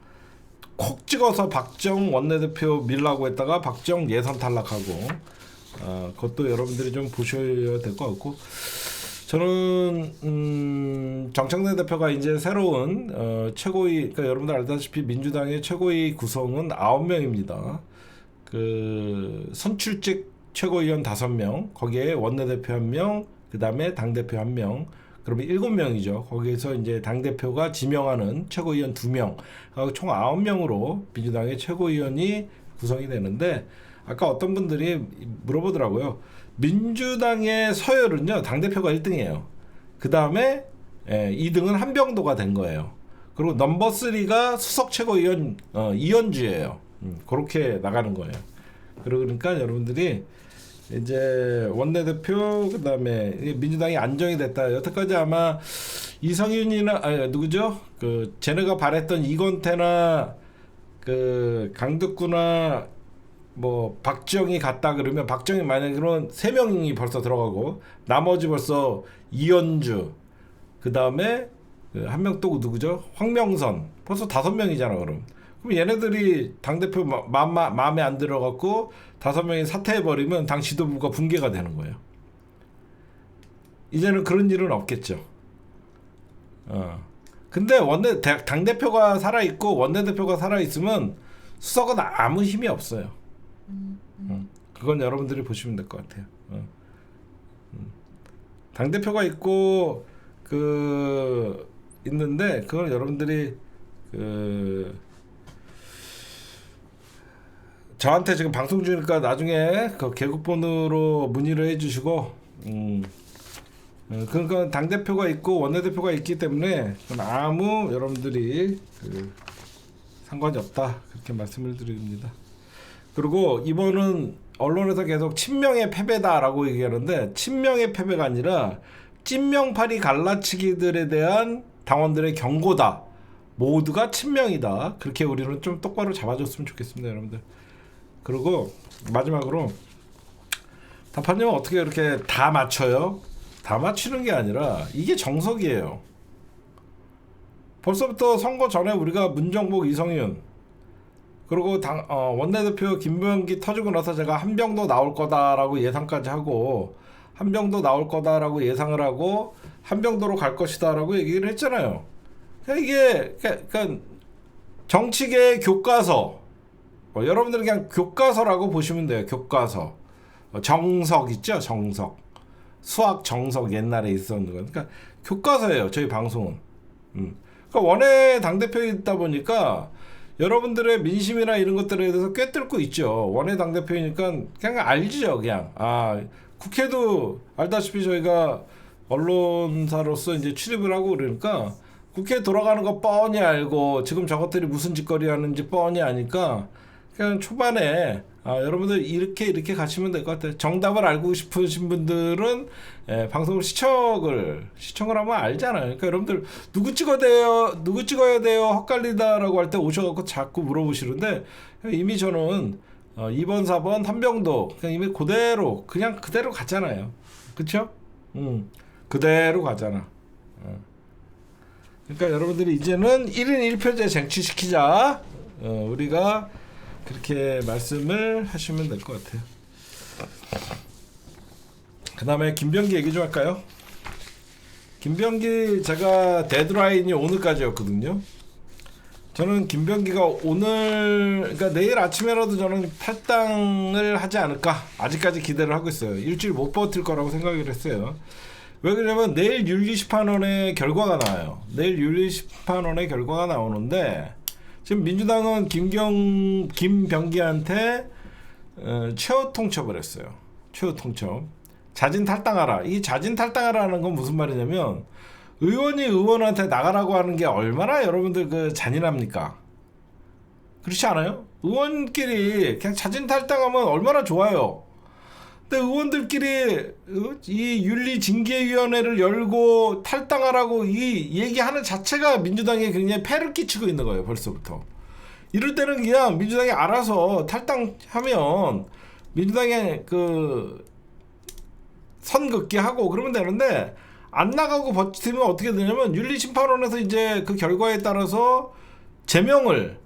콕 찍어서 박정 원내대표 밀라고 했다가 박정 예선 탈락하고 그것도 여러분들이 좀 보셔야 될 것 같고 저는 정청래 대표가 이제 새로운 최고위 그러니까 여러분들 알다시피 민주당의 최고위 구성은 9명입니다. 그 선출직 최고위원 5명 거기에 원내대표 1명 그 다음에 당대표 1명 그러면 7명이죠. 거기에서 이제 당대표가 지명하는 최고위원 2명, 총 9명으로 민주당의 최고위원이 구성이 되는데 아까 어떤 분들이 물어보더라고요. 민주당의 서열은요. 당대표가 1등이에요. 그 다음에 2등은 한병도가 된 거예요. 그리고 넘버 3가 수석 최고위원 이현주예요. 그렇게 나가는 거예요. 그러니까 여러분들이 이제 원내대표 그다음에 민주당이 안정이 됐다. 여태까지 아마 이성윤이나 누구죠? 그 쟤네가 바랬던 이건태나 그 강덕구나 뭐 박지영이 갔다 그러면 박지영이 만약에 그런 3명이 벌써 들어가고 나머지 벌써 이현주 그다음에 그 한 명 또 누구죠? 황명선 벌써 5명이잖아 그럼. 그럼 얘네들이 당대표 마음에 안 들어갖고 5명이 사퇴해버리면 당 지도부가 붕괴가 되는 거예요. 이제는 그런 일은 없겠죠. 근데 당대표가 살아있고 원내대표가 살아있으면 수석은 아무 힘이 없어요. 그건 여러분들이 보시면 될 것 같아요. 당대표가 있고 있는데 그걸 여러분들이 저한테 지금 방송 중이니까 나중에 그 개국번호로 문의를 해주시고 그러니까 당대표가 있고 원내대표가 있기 때문에 아무 여러분들이 상관이 없다 그렇게 말씀을 드립니다. 그리고 이번은 언론에서 계속 친명의 패배다라고 얘기하는데 친명의 패배가 아니라 찐명파리 갈라치기들에 대한 당원들의 경고다. 모두가 친명이다. 그렇게 우리는 좀 똑바로 잡아줬으면 좋겠습니다, 여러분들. 그리고 마지막으로 답하님은 어떻게 이렇게 다 맞춰요? 다 맞추는 게 아니라 이게 정석이에요. 벌써부터 선거 전에 우리가 문정복 이성윤 그리고 원내대표 김병기 터지고 나서 제가 한병도 나올 거다라고 예상까지 하고 한병도 나올 거다라고 예상을 하고 한병도로 갈 것이다라고 얘기를 했잖아요. 이게 그러니까 정치계의 교과서 여러분들은 그냥 교과서라고 보시면 돼요. 교과서 정석 있죠. 정석 수학 정석 옛날에 있었는 거 그러니까 교과서예요. 저희 방송은 그러니까 원외 당대표이다 보니까 여러분들의 민심이나 이런 것들에 대해서 꿰뚫고 있죠. 원외 당대표이니까 그냥 알죠. 그냥 국회도 알다시피 저희가 언론사로서 이제 출입을 하고 그러니까 국회 돌아가는 거 뻔히 알고 지금 저것들이 무슨 짓거리 하는지 뻔히 아니까 그냥 초반에 여러분들 이렇게 가시면 될 것 같아요. 정답을 알고 싶으신 분들은 방송을 시청을 하면 알잖아요. 그러니까 여러분들 누구 찍어야 돼요 헛갈리다라고 할 때 오셔갖고 자꾸 물어보시는데 이미 저는 2번 4번 한병도 그냥 이미 그대로 갔잖아요. 그쵸? 그대로 가잖아. 그러니까 여러분들이 이제는 1인 1표제 쟁취시키자. 우리가 그렇게 말씀을 하시면 될 것 같아요. 그 다음에 김병기 얘기 좀 할까요? 김병기 제가 데드라인이 오늘까지였거든요. 저는 김병기가 그러니까 내일 아침에라도 저는 탈당을 하지 않을까 아직까지 기대를 하고 있어요. 일주일 못 버틸 거라고 생각을 했어요. 왜 그러냐면 내일 윤리심판원의 결과가 나와요. 내일 윤리심판원의 결과가 나오는데 지금 민주당은 김병기한테 최후 통첩을 했어요. 최후 통첩. 자진 탈당하라. 이 자진 탈당하라는 건 무슨 말이냐면 의원이 의원한테 나가라고 하는 게 얼마나 여러분들 그 잔인합니까? 그렇지 않아요? 의원끼리 그냥 자진 탈당하면 얼마나 좋아요. 근데 의원들끼리 이 윤리징계위원회를 열고 탈당하라고 이 얘기하는 자체가 민주당에 굉장히 폐를 끼치고 있는 거예요. 벌써부터. 이럴 때는 그냥 민주당이 알아서 탈당하면 민주당에 선긋기 하고 그러면 되는데 안 나가고 버티면 어떻게 되냐면 윤리심판원에서 이제 그 결과에 따라서 제명을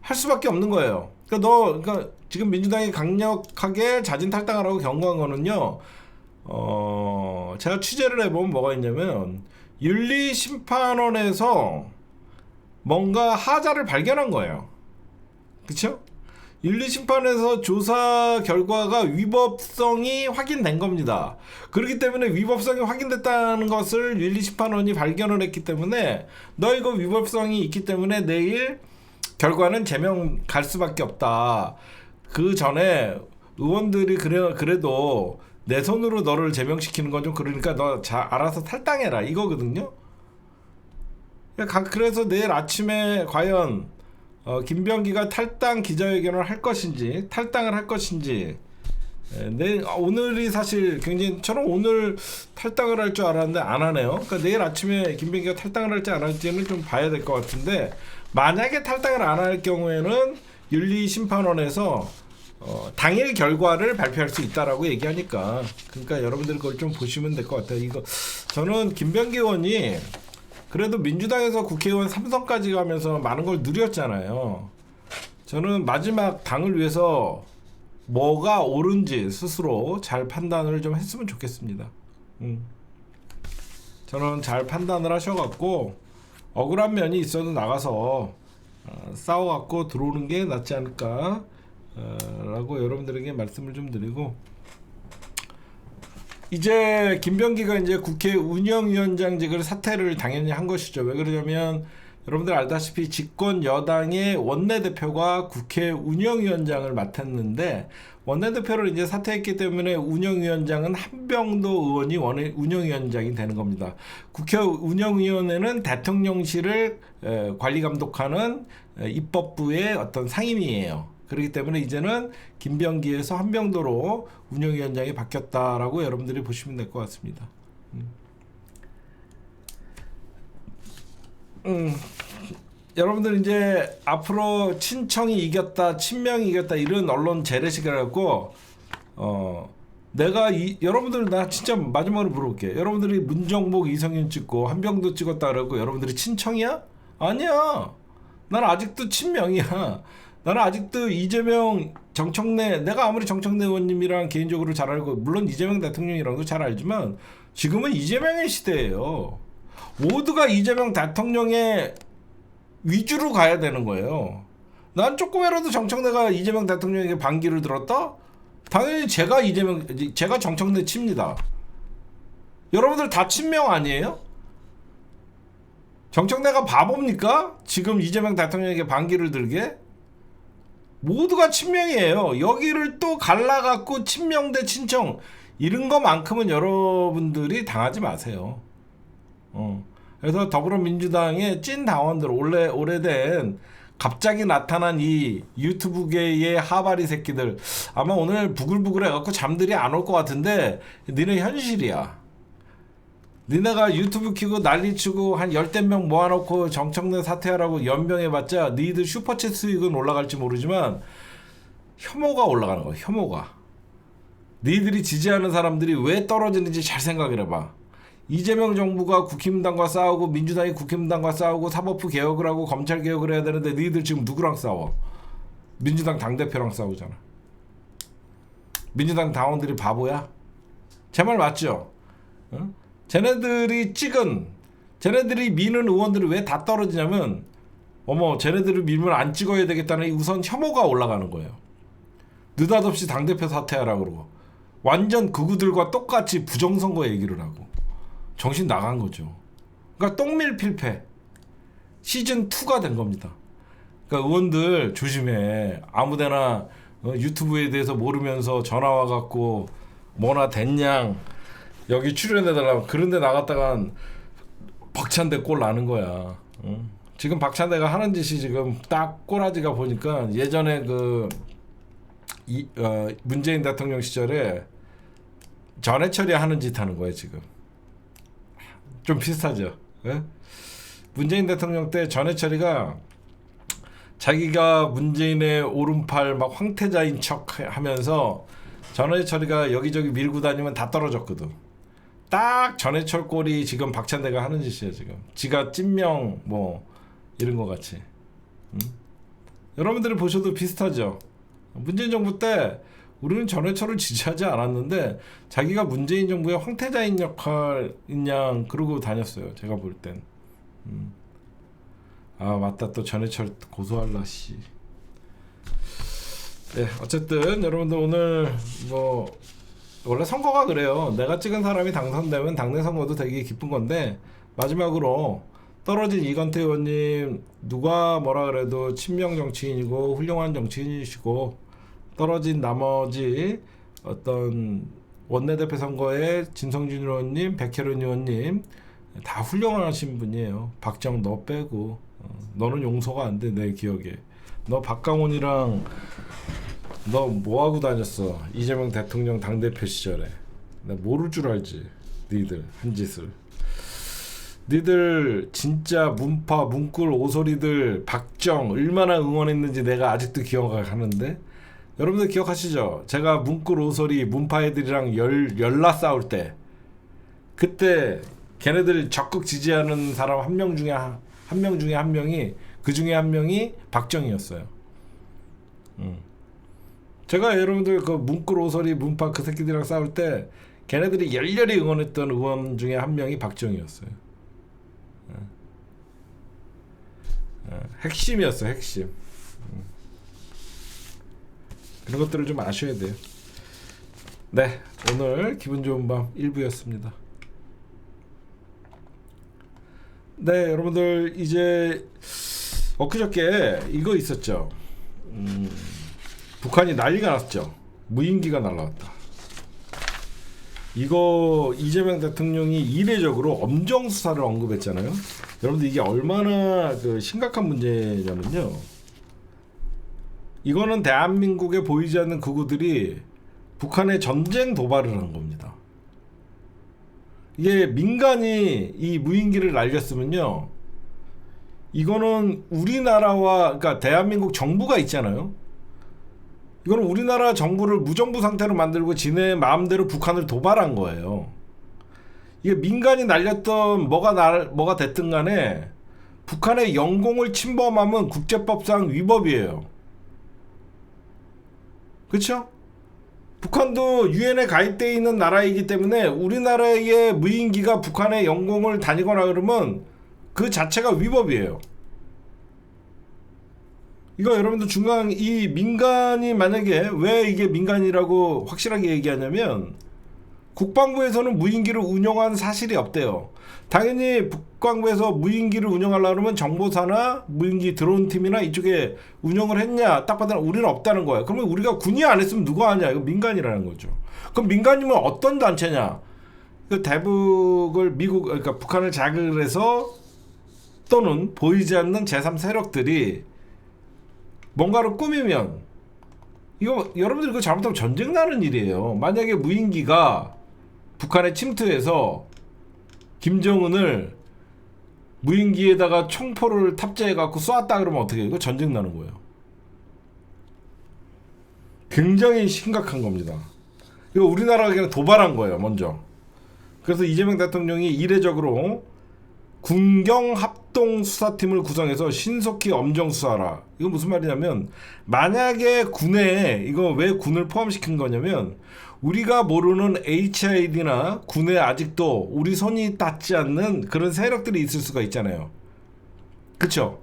할 수밖에 없는 거예요. 그러니까 지금 민주당이 강력하게 자진 탈당하라고 경고한 거는요. 제가 취재를 해보면 뭐가 있냐면 윤리심판원에서 뭔가 하자를 발견한 거예요. 그쵸? 윤리심판에서 조사 결과가 위법성이 확인된 겁니다. 그렇기 때문에 위법성이 확인됐다는 것을 윤리심판원이 발견을 했기 때문에 너 이거 위법성이 있기 때문에 내일 결과는 제명 갈 수밖에 없다. 그 전에 의원들이 그래도 내 손으로 너를 제명시키는 건 좀 그러니까 너 알아서 탈당해라 이거거든요. 그래서 내일 아침에 과연 김병기가 탈당 기자회견을 할 것인지 탈당을 할 것인지 오늘이 사실 굉장히 저는 오늘 탈당을 할 줄 알았는데 안 하네요. 그러니까 내일 아침에 김병기가 탈당을 할지 안 할지는 좀 봐야 될 것 같은데 만약에 탈당을 안 할 경우에는 윤리심판원에서 당일 결과를 발표할 수 있다라고 얘기하니까 그러니까 여러분들 그걸 좀 보시면 될 것 같아요. 이거 저는 김병기 의원이 그래도 민주당에서 국회의원 3선까지 가면서 많은 걸 누렸잖아요. 저는 마지막 당을 위해서 뭐가 옳은지 스스로 잘 판단을 좀 했으면 좋겠습니다. 저는 잘 판단을 하셔갖고 억울한 면이 있어도 나가서 싸워갖고 들어오는 게 낫지 않을까 라고 여러분들에게 말씀을 좀 드리고 이제 김병기가 이제 국회 운영위원장직을 사퇴를 당연히 한 것이죠. 왜 그러냐면 여러분들 알다시피 집권 여당의 원내대표가 국회 운영위원장을 맡았는데 원내대표를 이제 사퇴했기 때문에 운영위원장은 한병도 의원이 운영위원장이 되는 겁니다. 국회 운영위원회는 대통령실을 관리 감독하는 입법부의 어떤 상임위예요. 그렇기 때문에 이제는 김병기에서 한병도로 운영위원장이 바뀌었다라고 여러분들이 보시면 될 것 같습니다. 여러분들 이제 앞으로 친청이 이겼다, 친명이 이겼다 이런 언론 재래식을 하고 여러분들 나 진짜 마지막으로 물어볼게. 여러분들이 문정복 이성윤 찍고 한병도 찍었다 그러고 여러분들이 친청이야? 아니야. 난 아직도 친명이야. 나는 아직도 이재명, 정청래, 내가 아무리 정청래 의원님이랑 개인적으로 잘 알고 물론 이재명 대통령이랑도 잘 알지만 지금은 이재명의 시대예요. 모두가 이재명 대통령의 위주로 가야 되는 거예요. 난 조금이라도 정청래가 이재명 대통령에게 반기를 들었다? 당연히 제가 정청래 칩니다. 여러분들 다 친명 아니에요? 정청래가 바보입니까? 지금 이재명 대통령에게 반기를 들게? 모두가 친명이에요. 여기를 또 갈라갖고 친명 대 친청 이런 것만큼은 여러분들이 당하지 마세요. 그래서 더불어민주당의 찐 당원들 오래된 갑자기 나타난 이 유튜브계의 하바리 새끼들 아마 오늘 부글부글 해갖고 잠들이 안 올 것 같은데 니네 현실이야. 니네가 유튜브 키고 난리치고 한 10명 모아놓고 정청래 사퇴하라고 연병해봤자 니들 슈퍼챗 수익은 올라갈지 모르지만 혐오가 올라가는 거야. 혐오가. 니들이 지지하는 사람들이 왜 떨어지는지 잘 생각을 해봐. 이재명 정부가 국힘당과 싸우고 민주당이 국힘당과 싸우고 사법부 개혁을 하고 검찰 개혁을 해야 되는데 니들 지금 누구랑 싸워? 민주당 당대표랑 싸우잖아. 민주당 당원들이 바보야? 제 말 맞죠? 응? 쟤네들이 미는 의원들이 왜 다 떨어지냐면 쟤네들을 밀면 안 찍어야 되겠다는 우선 혐오가 올라가는 거예요. 느닷없이 당대표 사퇴하라고 그러고 완전 극우들과 똑같이 부정선거 얘기를 하고 정신 나간 거죠. 그러니까 똥밀 필패 시즌2가 된 겁니다. 그러니까 의원들 조심해. 아무데나 유튜브에 대해서 모르면서 전화 와갖고 뭐나 됐냥 여기 출연해달라고 그런데 나갔다간 박찬대 꼴 나는 거야. 지금 박찬대가 하는 짓이 지금 딱 꼬라지가 보니까 예전에 문재인 대통령 시절에 전해철이 하는 짓 하는 거예요. 지금 좀 비슷하죠. 예? 문재인 대통령 때 전해철이가 자기가 문재인의 오른팔 막 황태자인 척 하면서 전해철이가 여기저기 밀고 다니면 다 떨어졌거든. 딱 전해철 꼴이 지금 박찬대가 하는 짓이야. 지금 지가 찐명 뭐 이런 거 같이. 여러분들이 보셔도 비슷하죠. 문재인 정부 때 우리는 전해철을 지지하지 않았는데 자기가 문재인 정부의 황태자인 역할인 양 그러고 다녔어요. 제가 볼 땐. 아 맞다, 또 전해철 고소할라 씨. 네, 어쨌든 여러분들 오늘 뭐 원래 선거가 그래요. 내가 찍은 사람이 당선되면 당내 선거도 되게 기쁜 건데 마지막으로 떨어진 이건태 의원님 누가 뭐라 그래도 친명 정치인이고 훌륭한 정치인이시고 떨어진 나머지 어떤 원내대표 선거에 진성준 의원님, 백혜련 의원님 다 훌륭하신 분이에요. 박정 너 빼고 너는 용서가 안 돼 내 기억에. 너 박강원이랑 너 뭐하고 다녔어? 이재명 대통령 당대표 시절에. 나 모를 줄 알지. 니들 한 짓을. 니들 진짜 문파 문꿀 오소리들 박정 얼마나 응원했는지 내가 아직도 기억하는데 여러분들 기억하시죠? 제가 문꿀 오소리 문파 애들이랑 열라 싸울 때 그때 걔네들 적극 지지하는 사람 한 명 중에 한 명이 그 중에 한 명이 박정희였어요. 제가 여러분들 그 문꿀 오소리 문파 그 새끼들이랑 싸울 때 걔네들이 열렬히 응원했던 의원 중에 한 명이 박정희였어요. 핵심이었어요. 핵심. 그런 것들을 좀 아셔야 돼요. 네, 오늘 기분 좋은 밤 1부였습니다. 네, 여러분들 이제 엊그저께 이거 있었죠. 북한이 난리가 났죠. 무인기가 날라왔다. 이거 이재명 대통령이 이례적으로 엄정 수사를 언급했잖아요. 여러분들 이게 얼마나 심각한 문제냐면요. 이거는 대한민국에 보이지 않는 극우들이 북한에 전쟁 도발을 한 겁니다. 이게 민간이 이 무인기를 날렸으면요. 이거는 우리나라와 그러니까 대한민국 정부가 있잖아요. 이거는 우리나라 정부를 무정부 상태로 만들고 지네 마음대로 북한을 도발한 거예요. 이게 민간이 날렸던 뭐가 됐든 간에 북한의 영공을 침범하면 국제법상 위법이에요. 그렇죠? 북한도 유엔에 가입되어 있는 나라이기 때문에 우리나라의 무인기가 북한의 영공을 다니거나 그러면 그 자체가 위법이에요. 이거 여러분들 이 민간이 만약에 왜 이게 민간이라고 확실하게 얘기하냐면 국방부에서는 무인기를 운영한 사실이 없대요. 당연히 국방부에서 무인기를 운영하려고 하면 정보사나 무인기 드론 팀이나 이쪽에 운영을 했냐 딱 봐도 우리는 없다는 거야. 그러면 우리가 군이 안 했으면 누가 하냐? 이거 민간이라는 거죠. 그럼 민간이면 어떤 단체냐? 그 대북을 그러니까 북한을 자극을 해서 또는 보이지 않는 제3 세력들이 뭔가를 꾸미면 이거 여러분들 이거 잘못하면 전쟁 나는 일이에요. 만약에 무인기가 북한에 침투해서 김정은을 무인기에다가 총포를 탑재해갖고 쏘았다 그러면 어떻게 해요? 이거 전쟁 나는 거예요. 굉장히 심각한 겁니다. 이거 우리나라가 그냥 도발한 거예요, 먼저. 그래서 이재명 대통령이 이례적으로 군경합동수사팀을 구성해서 신속히 엄정수사하라. 이거 무슨 말이냐면 만약에 군에 이거 왜 군을 포함시킨 거냐면 우리가 모르는 HID나 군에 아직도 우리 손이 닿지 않는 그런 세력들이 있을 수가 있잖아요. 그쵸?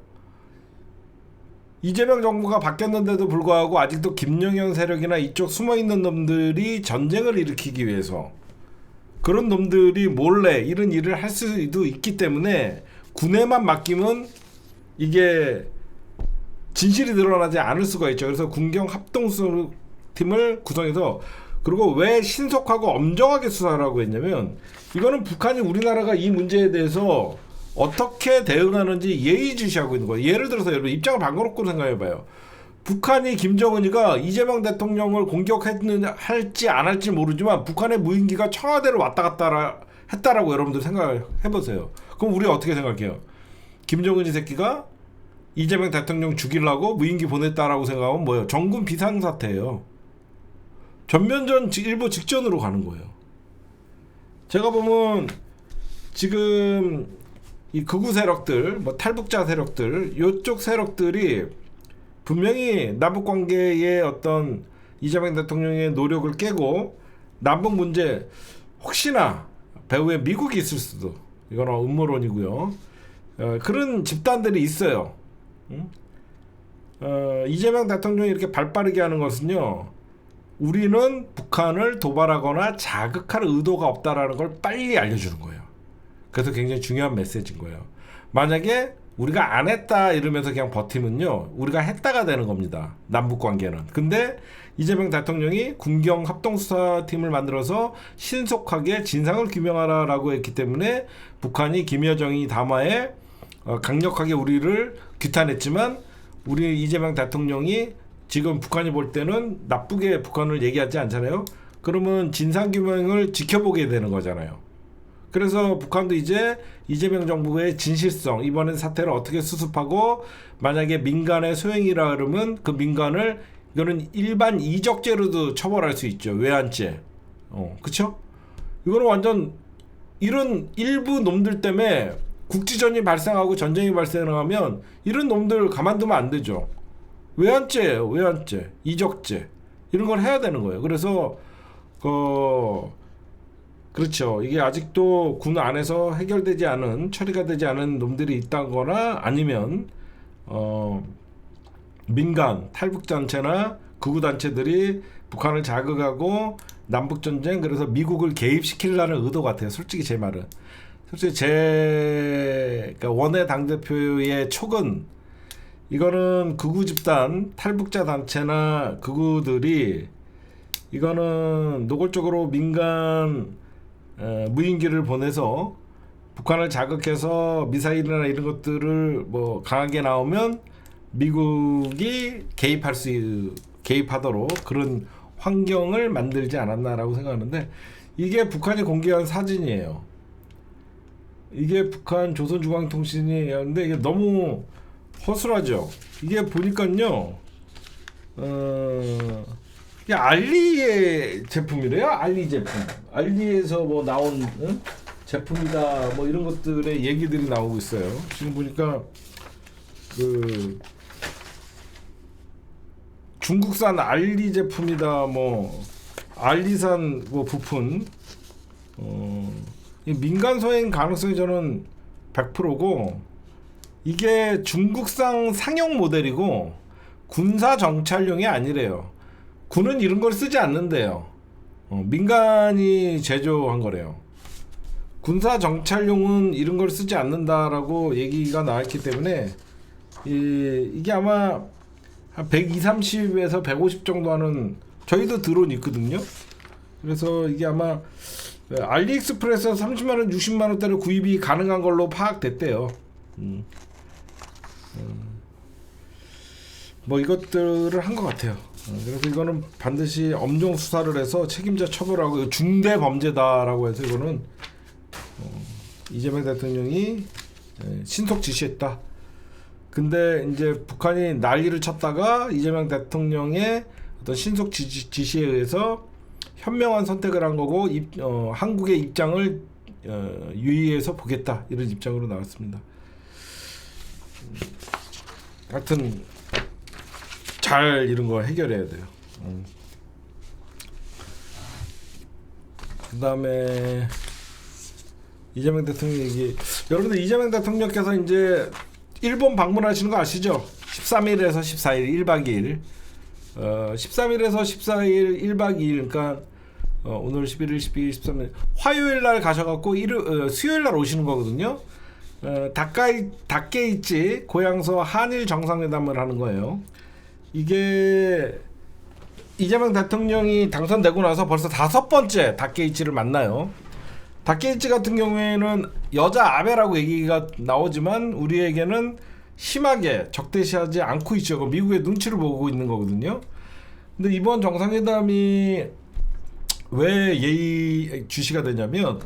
이재명 정부가 바뀌었는데도 불구하고 아직도 김영현 세력이나 이쪽 숨어있는 놈들이 전쟁을 일으키기 위해서 그런 놈들이 몰래 이런 일을 할 수도 있기 때문에 군에만 맡기면 이게 진실이 드러나지 않을 수가 있죠. 그래서 군경 합동수사팀을 구성해서 그리고 왜 신속하고 엄정하게 수사하라고 했냐면 이거는 북한이 우리나라가 이 문제에 대해서 어떻게 대응하는지 예의주시하고 있는 거예요. 예를 들어서 여러분 입장을 바꿔놓고 생각해봐요. 북한이 김정은이가 이재명 대통령을 공격할지 안 할지 모르지만 북한의 무인기가 청와대를 왔다 갔다 했다라고 여러분들 생각해보세요. 그럼 우리 어떻게 생각해요? 김정은이 새끼가 이재명 대통령 죽이려고 무인기 보냈다라고 생각하면 뭐예요? 정군 비상사태예요. 전면전 일보 직전으로 가는 거예요. 제가 보면 지금 이 극우 세력들, 뭐 탈북자 세력들, 요쪽 세력들이 분명히 남북 관계의 어떤 이재명 대통령의 노력을 깨고 남북 문제 혹시나 배후에 미국이 있을 수도 이건 음모론이고요. 그런 집단들이 있어요. 이재명 대통령이 이렇게 발빠르게 하는 것은요. 우리는 북한을 도발하거나 자극할 의도가 없다라는 걸 빨리 알려주는 거예요. 그래서 굉장히 중요한 메시지인 거예요. 만약에 우리가 안 했다 이러면서 그냥 버티면요. 우리가 했다가 되는 겁니다. 남북관계는. 근데 이재명 대통령이 군경합동수사팀을 만들어서 신속하게 진상을 규명하라라고 했기 때문에 북한이 김여정이 담화에 강력하게 우리를 규탄했지만 우리 이재명 대통령이 지금 북한이 볼 때는 나쁘게 북한을 얘기하지 않잖아요. 그러면 진상규명을 지켜보게 되는 거잖아요. 그래서 북한도 이제 이재명 정부의 진실성, 이번엔 사태를 어떻게 수습하고 만약에 민간의 소행이라 그러면 그 민간을 이거는 일반 이적죄로도 처벌할 수 있죠. 외환죄. 그쵸? 이거는 완전 이런 일부 놈들 때문에 국지전이 발생하고 전쟁이 발생하면 이런 놈들 가만두면 안 되죠. 외환죄예요. 외환죄, 이적죄 이런 걸 해야 되는 거예요. 그래서 그렇죠. 이게 아직도 군 안에서 해결되지 않은 처리가 되지 않은 놈들이 있다거나 아니면 민간 탈북단체나 극우단체들이 북한을 자극하고 남북전쟁 그래서 미국을 개입시키려는 의도 같아요. 솔직히 제 말은. 솔직히 그러니까 원외 당대표의 촉은 이거는 극우 집단, 탈북자 단체나 극우들이 이거는 노골적으로 민간 무인기를 보내서 북한을 자극해서 미사일이나 이런 것들을 뭐 강하게 나오면 미국이 개입하도록 그런 환경을 만들지 않았나라고 생각하는데 이게 북한이 공개한 사진이에요. 이게 북한 조선중앙통신이 하는데 이게 너무 허술하죠. 이게 보니까요, 이게 알리의 제품이래요. 알리 제품. 알리에서 뭐 나온 제품이다. 뭐 이런 것들의 얘기들이 나오고 있어요. 지금 보니까 그 중국산 알리 제품이다. 뭐 알리산 뭐 부품. 민간 소행 가능성이 저는 100%고 이게 중국산 상용 모델이고 군사 정찰용이 아니래요. 군은 이런 걸 쓰지 않는데요. 민간이 제조한 거래요. 군사 정찰용은 이런 걸 쓰지 않는다라고 얘기가 나왔기 때문에 이게 아마 한 120, 30에서 150 정도 하는, 저희도 드론 있거든요. 그래서 이게 아마 알리익스프레스에서 30만원, 60만원대로 구입이 가능한 걸로 파악됐대요. 뭐 이것들을 한 것 같아요. 그래서 이거는 반드시 엄정 수사를 해서 책임자 처벌하고, 중대 범죄다라고 해서 이거는 이재명 대통령이 신속 지시했다. 근데 이제 북한이 난리를 쳤다가 이재명 대통령의 어떤 신속 지시에 의해서 현명한 선택을 한 거고, 한국의 입장을 유의해서 보겠다, 이런 입장으로 나왔습니다. 하여튼 잘 이런 거 해결해야 돼요. 그 다음에 이재명 대통령 얘기. 여러분들 이재명 대통령께서 이제 일본 방문하시는 거 아시죠? 13일에서 14일 1박 2일. 13일에서 14일 1박 2일, 그러니까 오늘 11일, 12일, 13일 화요일 날 가셔갖고 수요일 날 오시는 거거든요. 다케이치 고양서 한일 정상회담을 하는 거예요. 이게 이재명 대통령이 당선되고 나서 벌써 5번째 다케이치를 만나요. 다케이치 같은 경우에는 여자 아베라고 얘기가 나오지만 우리에게는 심하게 적대시하지 않고 있죠. 미국의 눈치를 보고 있는 거거든요. 근데 이번 정상회담이 왜 예의 주시가 되냐면,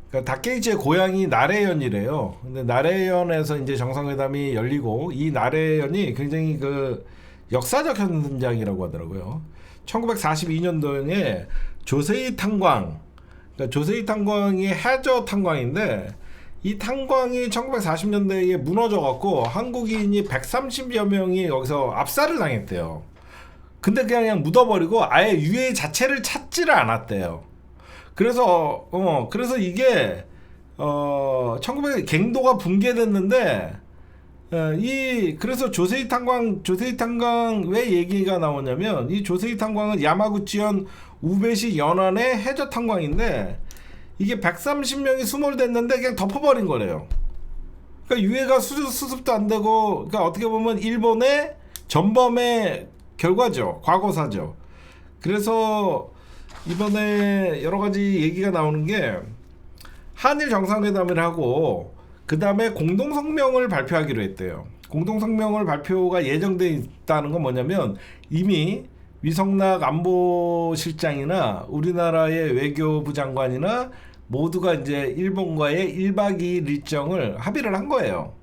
그러니까 다케이치의 고향이 나레현이래요. 근데 나레현에서 이제 정상회담이 열리고, 이 나레현이 굉장히 그 역사적 현장이라고 하더라고요. 1942년도에 조세이 탄광, 그러니까 조세이 탄광이 해저 탄광인데, 이 탄광이 1940년대에 무너져갖고 한국인이 130여 명이 여기서 압살을 당했대요. 근데 그냥 묻어버리고 아예 유해 자체를 찾지를 않았대요. 그래서 이게 1900 갱도가 붕괴됐는데, 그래서 조세이 탄광 왜 얘기가 나오냐면, 이 조세이 탄광은 야마구치현 우베시 연안의 해저 탄광인데, 이게 130명이 수몰됐는데 그냥 덮어버린 거래요. 그러니까 유해가 수습도 안 되고, 그러니까 어떻게 보면 일본의 전범의 결과죠. 과거사죠. 그래서 이번에 여러 가지 얘기가 나오는 게, 한일 정상회담을 하고 그 다음에 공동성명을 발표하기로 했대요. 공동성명을 발표가 예정돼 있다는 건 뭐냐면, 이미 위성락 안보실장이나 우리나라의 외교부 장관이나 모두가 이제 일본과의 1박 2일 일정을 합의를 한 거예요.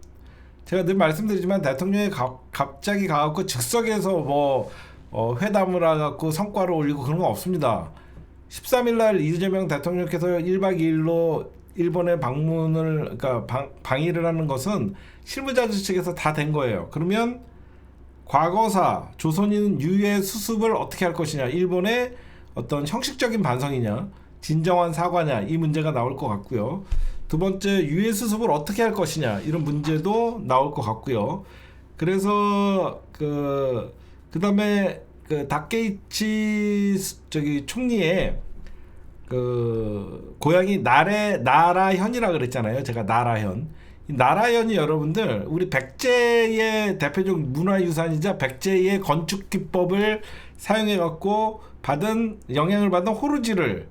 제가 늘 말씀드리지만 대통령이 갑자기 가갖고 즉석에서 회담을 해갖고 성과를 올리고 그런 거 없습니다. 13일날 이재명 대통령께서 1박 2일로 일본에 방문을, 그러니까 방일을 하는 것은 실무자들 측에서 다 된 거예요. 그러면 과거사 조선인 유해 수습을 어떻게 할 것이냐, 일본의 어떤 형식적인 반성이냐, 진정한 사과냐, 이 문제가 나올 것 같고요. 두 번째, 유해 수습을 어떻게 할 것이냐, 이런 문제도 나올 것 같고요. 그래서 그 다음에 그 다케이치 총리의 그 고향이 나라현이라 그랬잖아요. 제가 나라현. 이 나라현이 여러분들 우리 백제의 대표적 문화유산이자 백제의 건축 기법을 사용해 갖고 영향을 받은 호루지를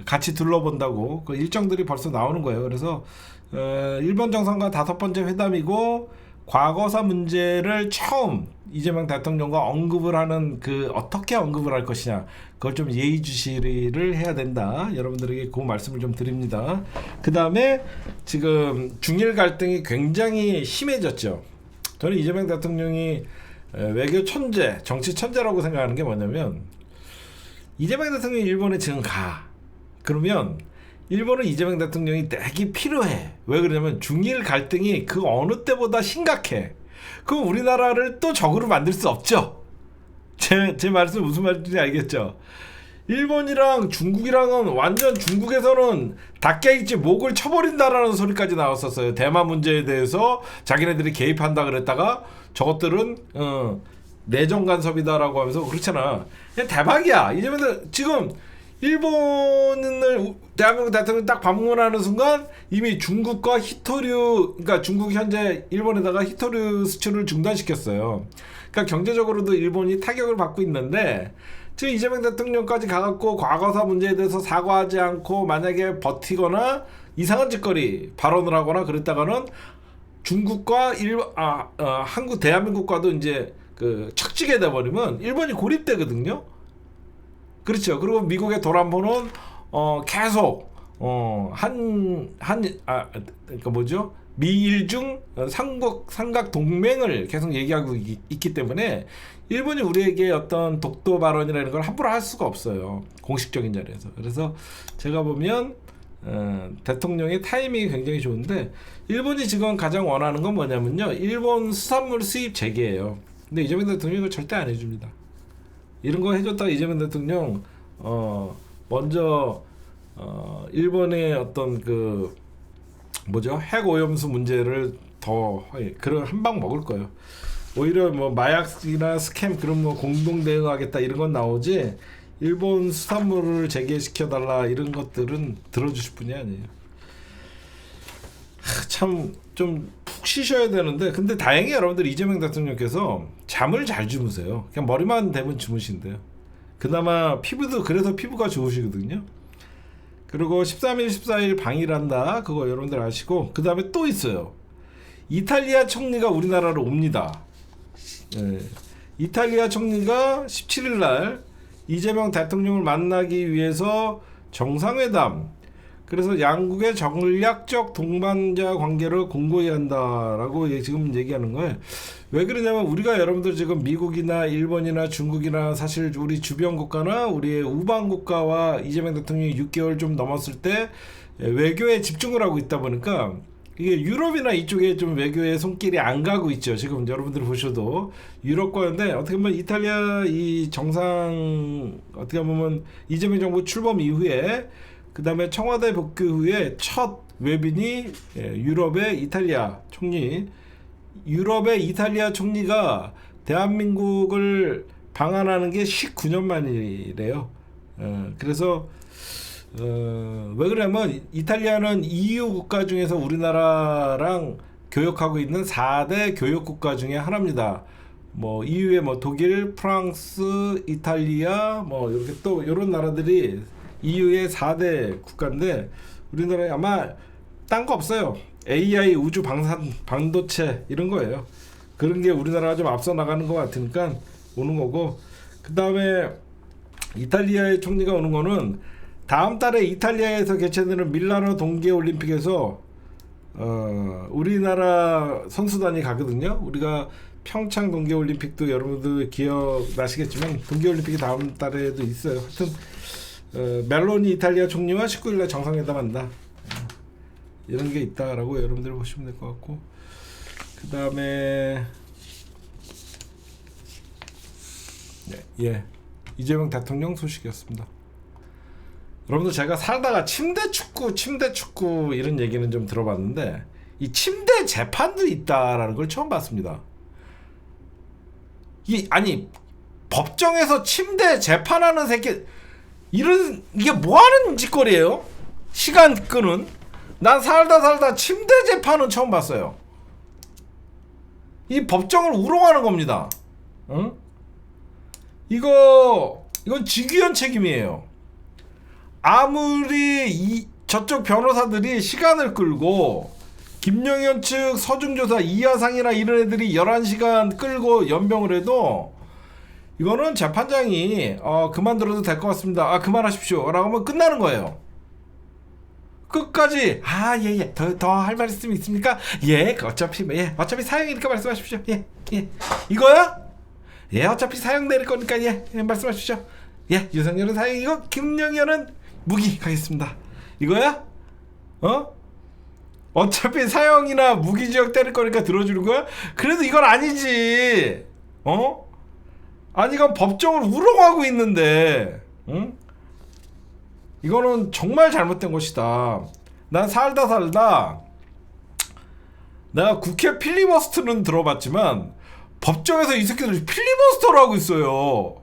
같이 둘러본다고 그 일정들이 벌써 나오는 거예요. 그래서 일본 정상과 5번째 회담이고, 과거사 문제를 처음 이재명 대통령과 언급을 하는, 그 어떻게 언급을 할 것이냐, 그걸 좀 예의주시를 해야 된다, 여러분들에게 그 말씀을 좀 드립니다. 그 다음에 지금 중일 갈등이 굉장히 심해졌죠. 저는 이재명 대통령이 외교 천재, 정치 천재라고 생각하는 게 뭐냐면, 이재명 대통령이 일본에 지금 그러면 일본은 이재명 대통령이 되게 필요해. 왜 그러냐면 중일 갈등이 그 어느 때보다 심각해. 그럼 우리나라를 또 적으로 만들 수 없죠. 제 말씀 무슨 말인지 알겠죠? 일본이랑 중국이랑은 완전, 중국에서는 다케이치 목을 쳐버린다라는 소리까지 나왔었어요. 대만 문제에 대해서 자기네들이 개입한다 그랬다가 저것들은 내정 간섭이다라고 하면서, 그렇잖아. 그냥 대박이야. 이재명 지금 일본을 대한민국 대통령이 딱 방문하는 순간 이미 중국과 히토류, 그러니까 중국 현재 일본에다가 히토류 수출을 중단시켰어요. 그러니까 경제적으로도 일본이 타격을 받고 있는데, 지금 이재명 대통령까지 가갖고 과거사 문제에 대해서 사과하지 않고 만약에 버티거나 이상한 짓거리 발언을 하거나 그랬다가는 중국과 한국 대한민국과도 이제 그 척지게 돼버리면 일본이 고립되거든요. 그렇죠. 그리고 미국의 도란보는 계속 그러니까 뭐죠? 미일 중 삼각 동맹을 계속 얘기하고 있기 때문에 일본이 우리에게 어떤 독도 발언이라는 걸 함부로 할 수가 없어요. 공식적인 자리에서. 그래서 제가 보면 대통령의 타이밍이 굉장히 좋은데, 일본이 지금 가장 원하는 건 뭐냐면요, 일본 수산물 수입 재개예요. 근데 이재명 대통령이 이걸 절대 안 해줍니다. 이런 거 해줬다가 이재명 대통령 먼저 일본의 어떤 그 뭐죠, 핵 오염수 문제를 더 그런 한 방 먹을 거예요. 오히려 뭐 마약이나 스캠 그런 뭐 공동 대응하겠다 이런 건 나오지, 일본 수산물을 재개시켜달라 이런 것들은 들어주실 분이 아니에요. 참 좀 푹 쉬셔야 되는데, 근데 다행히 여러분들 이재명 대통령께서 잠을 잘 주무세요. 그냥 머리만 대면 주무신대요. 그나마 피부도, 그래서 피부가 좋으시거든요. 그리고 13일 14일 방일한다, 그거 여러분들 아시고, 그 다음에 또 있어요. 이탈리아 총리가 우리나라로 옵니다. 네. 이탈리아 총리가 17일 날 이재명 대통령을 만나기 위해서 정상회담, 그래서 양국의 전략적 동반자 관계를 공고히 한다라고 지금 얘기하는 거예요. 왜 그러냐면, 우리가 여러분들 지금 미국이나 일본이나 중국이나 사실 우리 주변 국가나 우리의 우방 국가와 이재명 대통령이 6개월 좀 넘었을 때 외교에 집중을 하고 있다 보니까 이게 유럽이나 이쪽에 좀 외교의 손길이 안 가고 있죠. 지금 여러분들 보셔도 유럽과인데, 어떻게 보면 이탈리아 이 정상, 어떻게 보면 이재명 정부 출범 이후에, 그 다음에 청와대 복귀 후에 첫 외빈이 유럽의 이탈리아 총리. 유럽의 이탈리아 총리가 대한민국을 방한하는 게 19년 만이래요. 그래서 왜 그러냐면, 이탈리아는 EU 국가 중에서 우리나라랑 교역하고 있는 4대 교역 국가 중에 하나입니다. 뭐 EU에 뭐 독일, 프랑스, 이탈리아 뭐 이렇게 또 이런 나라들이 EU의 4대 국가인데, 우리나라에 아마 딴 거 없어요. AI, 우주 반도체 이런 거예요. 그런 게 우리나라가 좀 앞서 나가는 것 같으니까 오는 거고, 그 다음에 이탈리아의 총리가 오는 거는 다음 달에 이탈리아에서 개최되는 밀라노 동계올림픽에서 우리나라 선수단이 가거든요. 우리가 평창 동계올림픽도 여러분들 기억나시겠지만 동계올림픽이 다음 달에도 있어요. 하여튼 멜로니 이탈리아 총리와 19일날 정상회담한다, 이런 게 있다라고 여러분들 보시면 될 것 같고, 그 다음에 이재명 대통령 소식이었습니다. 여러분들, 제가 살다가 침대 축구 이런 얘기는 좀 들어봤는데, 이 침대 재판도 있다라는 걸 처음 봤습니다. 아니 법정에서 침대 재판하는 새끼, 이게 뭐하는 짓거리예요? 시간 끄는. 난 살다 침대 재판은 처음 봤어요. 이 법정을 우롱하는 겁니다. 응? 이건 직위원 책임이에요. 아무리 저쪽 변호사들이 시간을 끌고, 김영현 측 서중조사 이하상이나 이런 애들이 11시간 끌고 연병을 해도, 이거는 재판장이 그만들어도 될 것 같습니다, 그만하십시오 라고 하면 끝나는 거예요. 끝까지 예 더 할 말씀 있습니까? 어차피 사형이니까 말씀하십시오. 이거야? 어차피 사형 내릴 거니까 말씀하십시오. 유석열은 사형이고 김영현은 무기 가겠습니다. 이거야? 어차피 사형이나 무기징역 때릴 거니까 들어주는 거야? 그래도 이건 아니지. 아니, 이건 법정을 우롱하고 있는데, 응? 이거는 정말 잘못된 것이다. 난 살다 내가 국회 필리버스터는 들어봤지만 법정에서 이 새끼들이 필리버스터를 하고 있어요.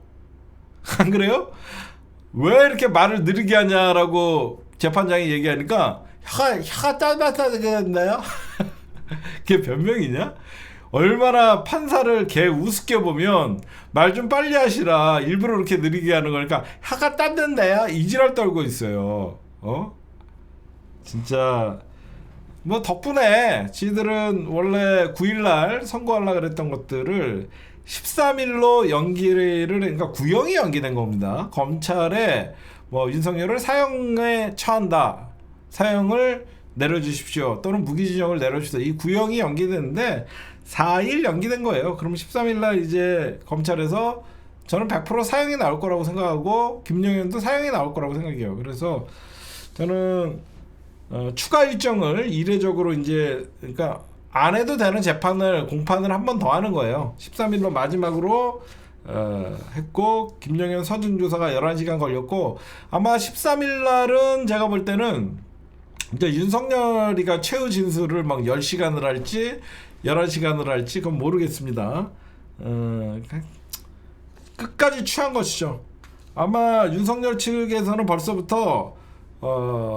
안 그래요? 왜 이렇게 말을 느리게 하냐라고 재판장이 얘기하니까 혀가 짧아서 그랬나요? 그게 변명이냐? 얼마나 판사를 개 우습게 보면 말 좀 빨리 하시라 일부러 이렇게 느리게 하는 거니까 혀가 땀는데요 이지랄 떨고 있어요. 진짜 뭐 덕분에 지들은 원래 9일날 선고하려고 그랬던 것들을 13일로 연기를, 그러니까 구형이 연기된 겁니다. 검찰에 뭐 윤석열을 사형에 처한다, 사형을 내려주십시오 또는 무기징역을 내려주십시오, 이 구형이 연기됐는데 4일 연기된 거예요. 그럼 13일날 이제 검찰에서 저는 100% 사형이 나올 거라고 생각하고 김용현도 사형이 나올 거라고 생각해요. 그래서 저는 추가 일정을 이례적으로 이제, 그러니까 안 해도 되는 재판을 공판을 한 번 더 하는 거예요. 13일로 마지막으로 했고 김용현 서준 조사가 11시간 걸렸고, 아마 13일 날은 제가 볼 때는 이제 윤석열이가 최후 진술을 막 10시간을 할지 11시간을 할지 그건 모르겠습니다. 끝까지 취한 것이죠. 아마 윤석열 측에서는 벌써부터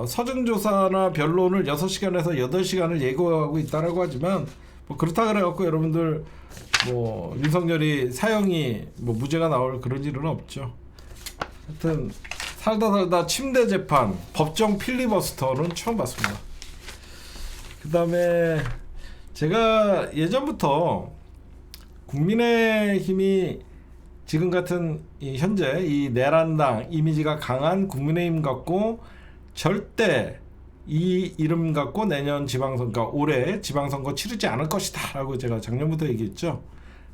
서준 조사나 변론을 6시간에서 8시간을 예고하고 있다라고 하지만 뭐 그렇다 그래갖고 여러분들 뭐 윤석열이 사형이 뭐 무죄가 나올 그런 일은 없죠. 하여튼 살다 침대 재판, 법정 필리버스터는 처음 봤습니다. 그 다음에 제가 예전부터 국민의힘이 지금 같은 현재 이 내란당 이미지가 강한 국민의힘 갖고 절대 이 이름 갖고 내년 지방선거, 그러니까 올해 지방선거 치르지 않을 것이다 라고 제가 작년부터 얘기했죠.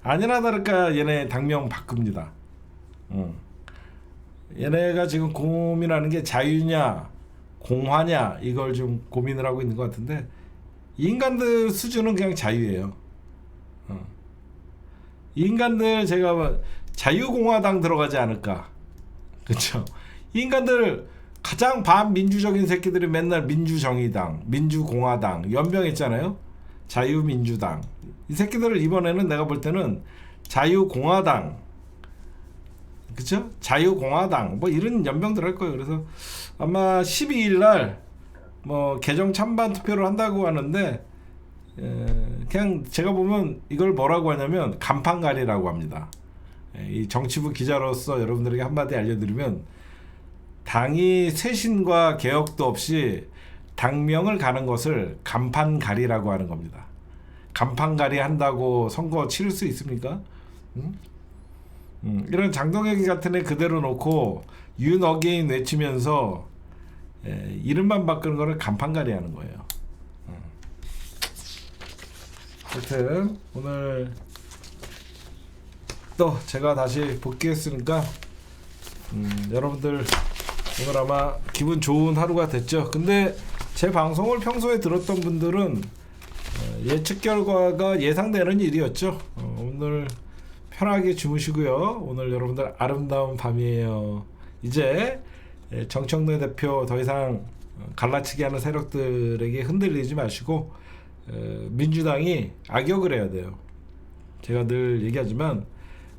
아니나 다를까 얘네 당명 바꿉니다. 얘네가 지금 고민하는 게 자유냐 공화냐 이걸 좀 고민을 하고 있는 것 같은데, 이 인간들 수준은 그냥 자유예요. 이 인간들 제가 자유공화당 들어가지 않을까, 그렇죠? 이 인간들 가장 반민주적인 새끼들이 맨날 민주정의당, 민주공화당 연병했잖아요. 자유민주당. 이 새끼들을 이번에는 내가 볼 때는 자유공화당, 그쵸? 자유공화당 뭐 이런 연병들 할 거예요. 그래서 아마 12일 날 뭐 개정 찬반 투표를 한다고 하는데, 그냥 제가 보면 이걸 뭐라고 하냐면 간판가리라고 합니다. 이 정치부 기자로서 여러분들에게 한마디 알려드리면, 당이 쇄신과 개혁도 없이 당명을 가는 것을 간판가리라고 하는 겁니다. 간판가리 한다고 선거 치를 수 있습니까? 이런 장동혁이 같은 애 그대로 놓고 윤어게인 외치면서 이름만 바꾸는 거를 간판가리 하는 거예요. 하여튼 오늘 또 제가 다시 복귀했으니까 여러분들 오늘 아마 기분 좋은 하루가 됐죠. 근데 제 방송을 평소에 들었던 분들은 예측 결과가 예상되는 일이었죠. 오늘 편하게 주무시고요. 오늘 여러분들 아름다운 밤이에요. 이제 정청래 대표 더 이상 갈라치기 하는 세력들에게 흔들리지 마시고 민주당이 악역을 해야 돼요. 제가 늘 얘기하지만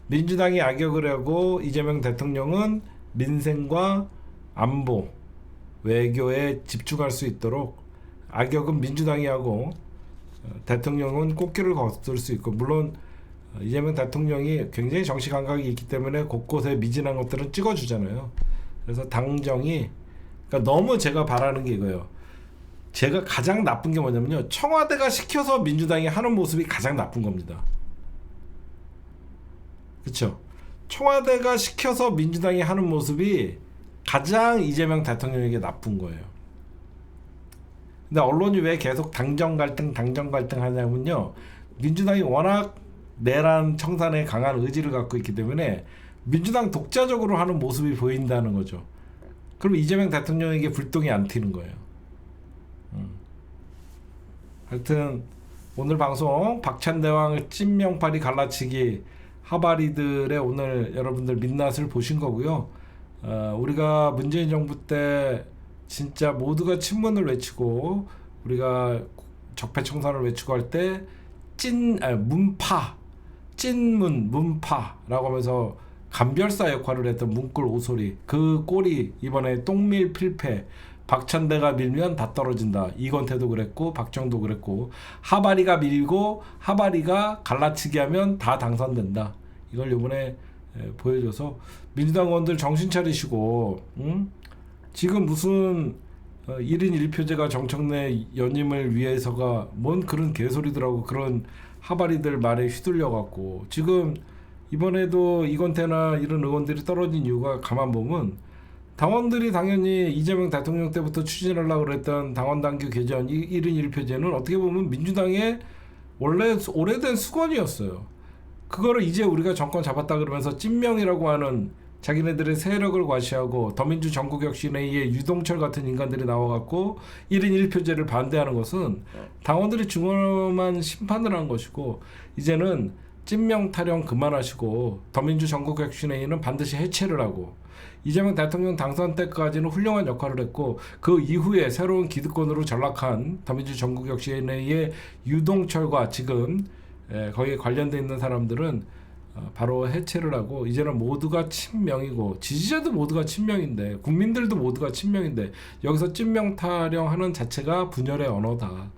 민주당이 악역을 하고 이재명 대통령은 민생과 안보, 외교에 집중할 수 있도록 악역은 민주당이 하고 대통령은 꽃길을 걷을 수 있고, 물론 이재명 대통령이 굉장히 정치 감각이 있기 때문에 곳곳에 미진한 것들은 찍어주잖아요. 그래서 당정이, 그러니까 너무 제가 바라는 게 이거예요. 제가 가장 나쁜 게 뭐냐면요, 청와대가 시켜서 민주당이 하는 모습이 가장 나쁜 겁니다. 그렇죠? 청와대가 시켜서 민주당이 하는 모습이 가장 이재명 대통령에게 나쁜 거예요. 근데 언론이 왜 계속 당정 갈등 하냐면요, 민주당이 워낙 내란 청산에 강한 의지를 갖고 있기 때문에 민주당 독자적으로 하는 모습이 보인다는 거죠. 그럼 이재명 대통령에게 불똥이 안 튀는 거예요. 하여튼 오늘 방송 박찬대왕 찐명파리 갈라치기 하바리들의 오늘 여러분들 민낯을 보신 거고요. 우리가 문재인 정부 때 진짜 모두가 친문을 외치고 우리가 적폐청산을 외치고 할 때 문파라고 하면서 감별사 역할을 했던 문골 오소리 그 꼴이 이번에 똥밀 필패 박찬대가 밀면 다 떨어진다. 이건태도 그랬고 박정도 그랬고 하바리가 밀고 하바리가 갈라치기 하면 다 당선된다. 이걸 이번에 보여줘서 민주당 의원들 정신 차리시고 지금 무슨 1인 1표제가 정청래 연임을 위해서가 뭔 그런 개소리들하고 그런 하바리들 말에 휘둘려 갖고 지금 이번에도 이건태나 이런 의원들이 떨어진 이유가 가만 보면 당원들이 당연히 이재명 대통령 때부터 추진하려고 그랬던 당원 당규 개정 1인 1표제는 어떻게 보면 민주당의 원래 오래된 수건이었어요. 그거를 이제 우리가 정권 잡았다 그러면서 찐명이라고 하는 자기네들의 세력을 과시하고 더민주 전국혁신회의의 유동철 같은 인간들이 나와갖고 1인 1표제를 반대하는 것은 당원들이 중엄한 심판을 한 것이고 이제는 찐명 타령 그만하시고 더민주 전국혁신회의는 반드시 해체를 하고 이재명 대통령 당선 때까지는 훌륭한 역할을 했고 그 이후에 새로운 기득권으로 전락한 더민주 전국혁신회의의 유동철과 지금 거기에 관련돼 있는 사람들은 바로 해체를 하고 이제는 모두가 친명이고 지지자도 모두가 친명인데 국민들도 모두가 친명인데 여기서 찐명 타령하는 자체가 분열의 언어다. 그러니까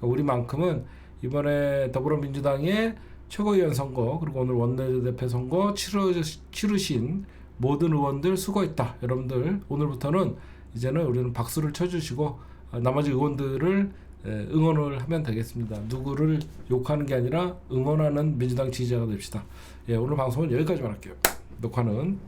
우리만큼은 이번에 더불어민주당의 최고위원 선거 그리고 오늘 원내대표 선거 치르신 모든 의원들 수고했다. 여러분들 오늘부터는 이제는 우리는 박수를 쳐주시고 나머지 의원들을 응원을 하면 되겠습니다. 누구를 욕하는 게 아니라 응원하는 민주당 지지자가 됩시다. 오늘 방송은 여기까지만 할게요. 녹화는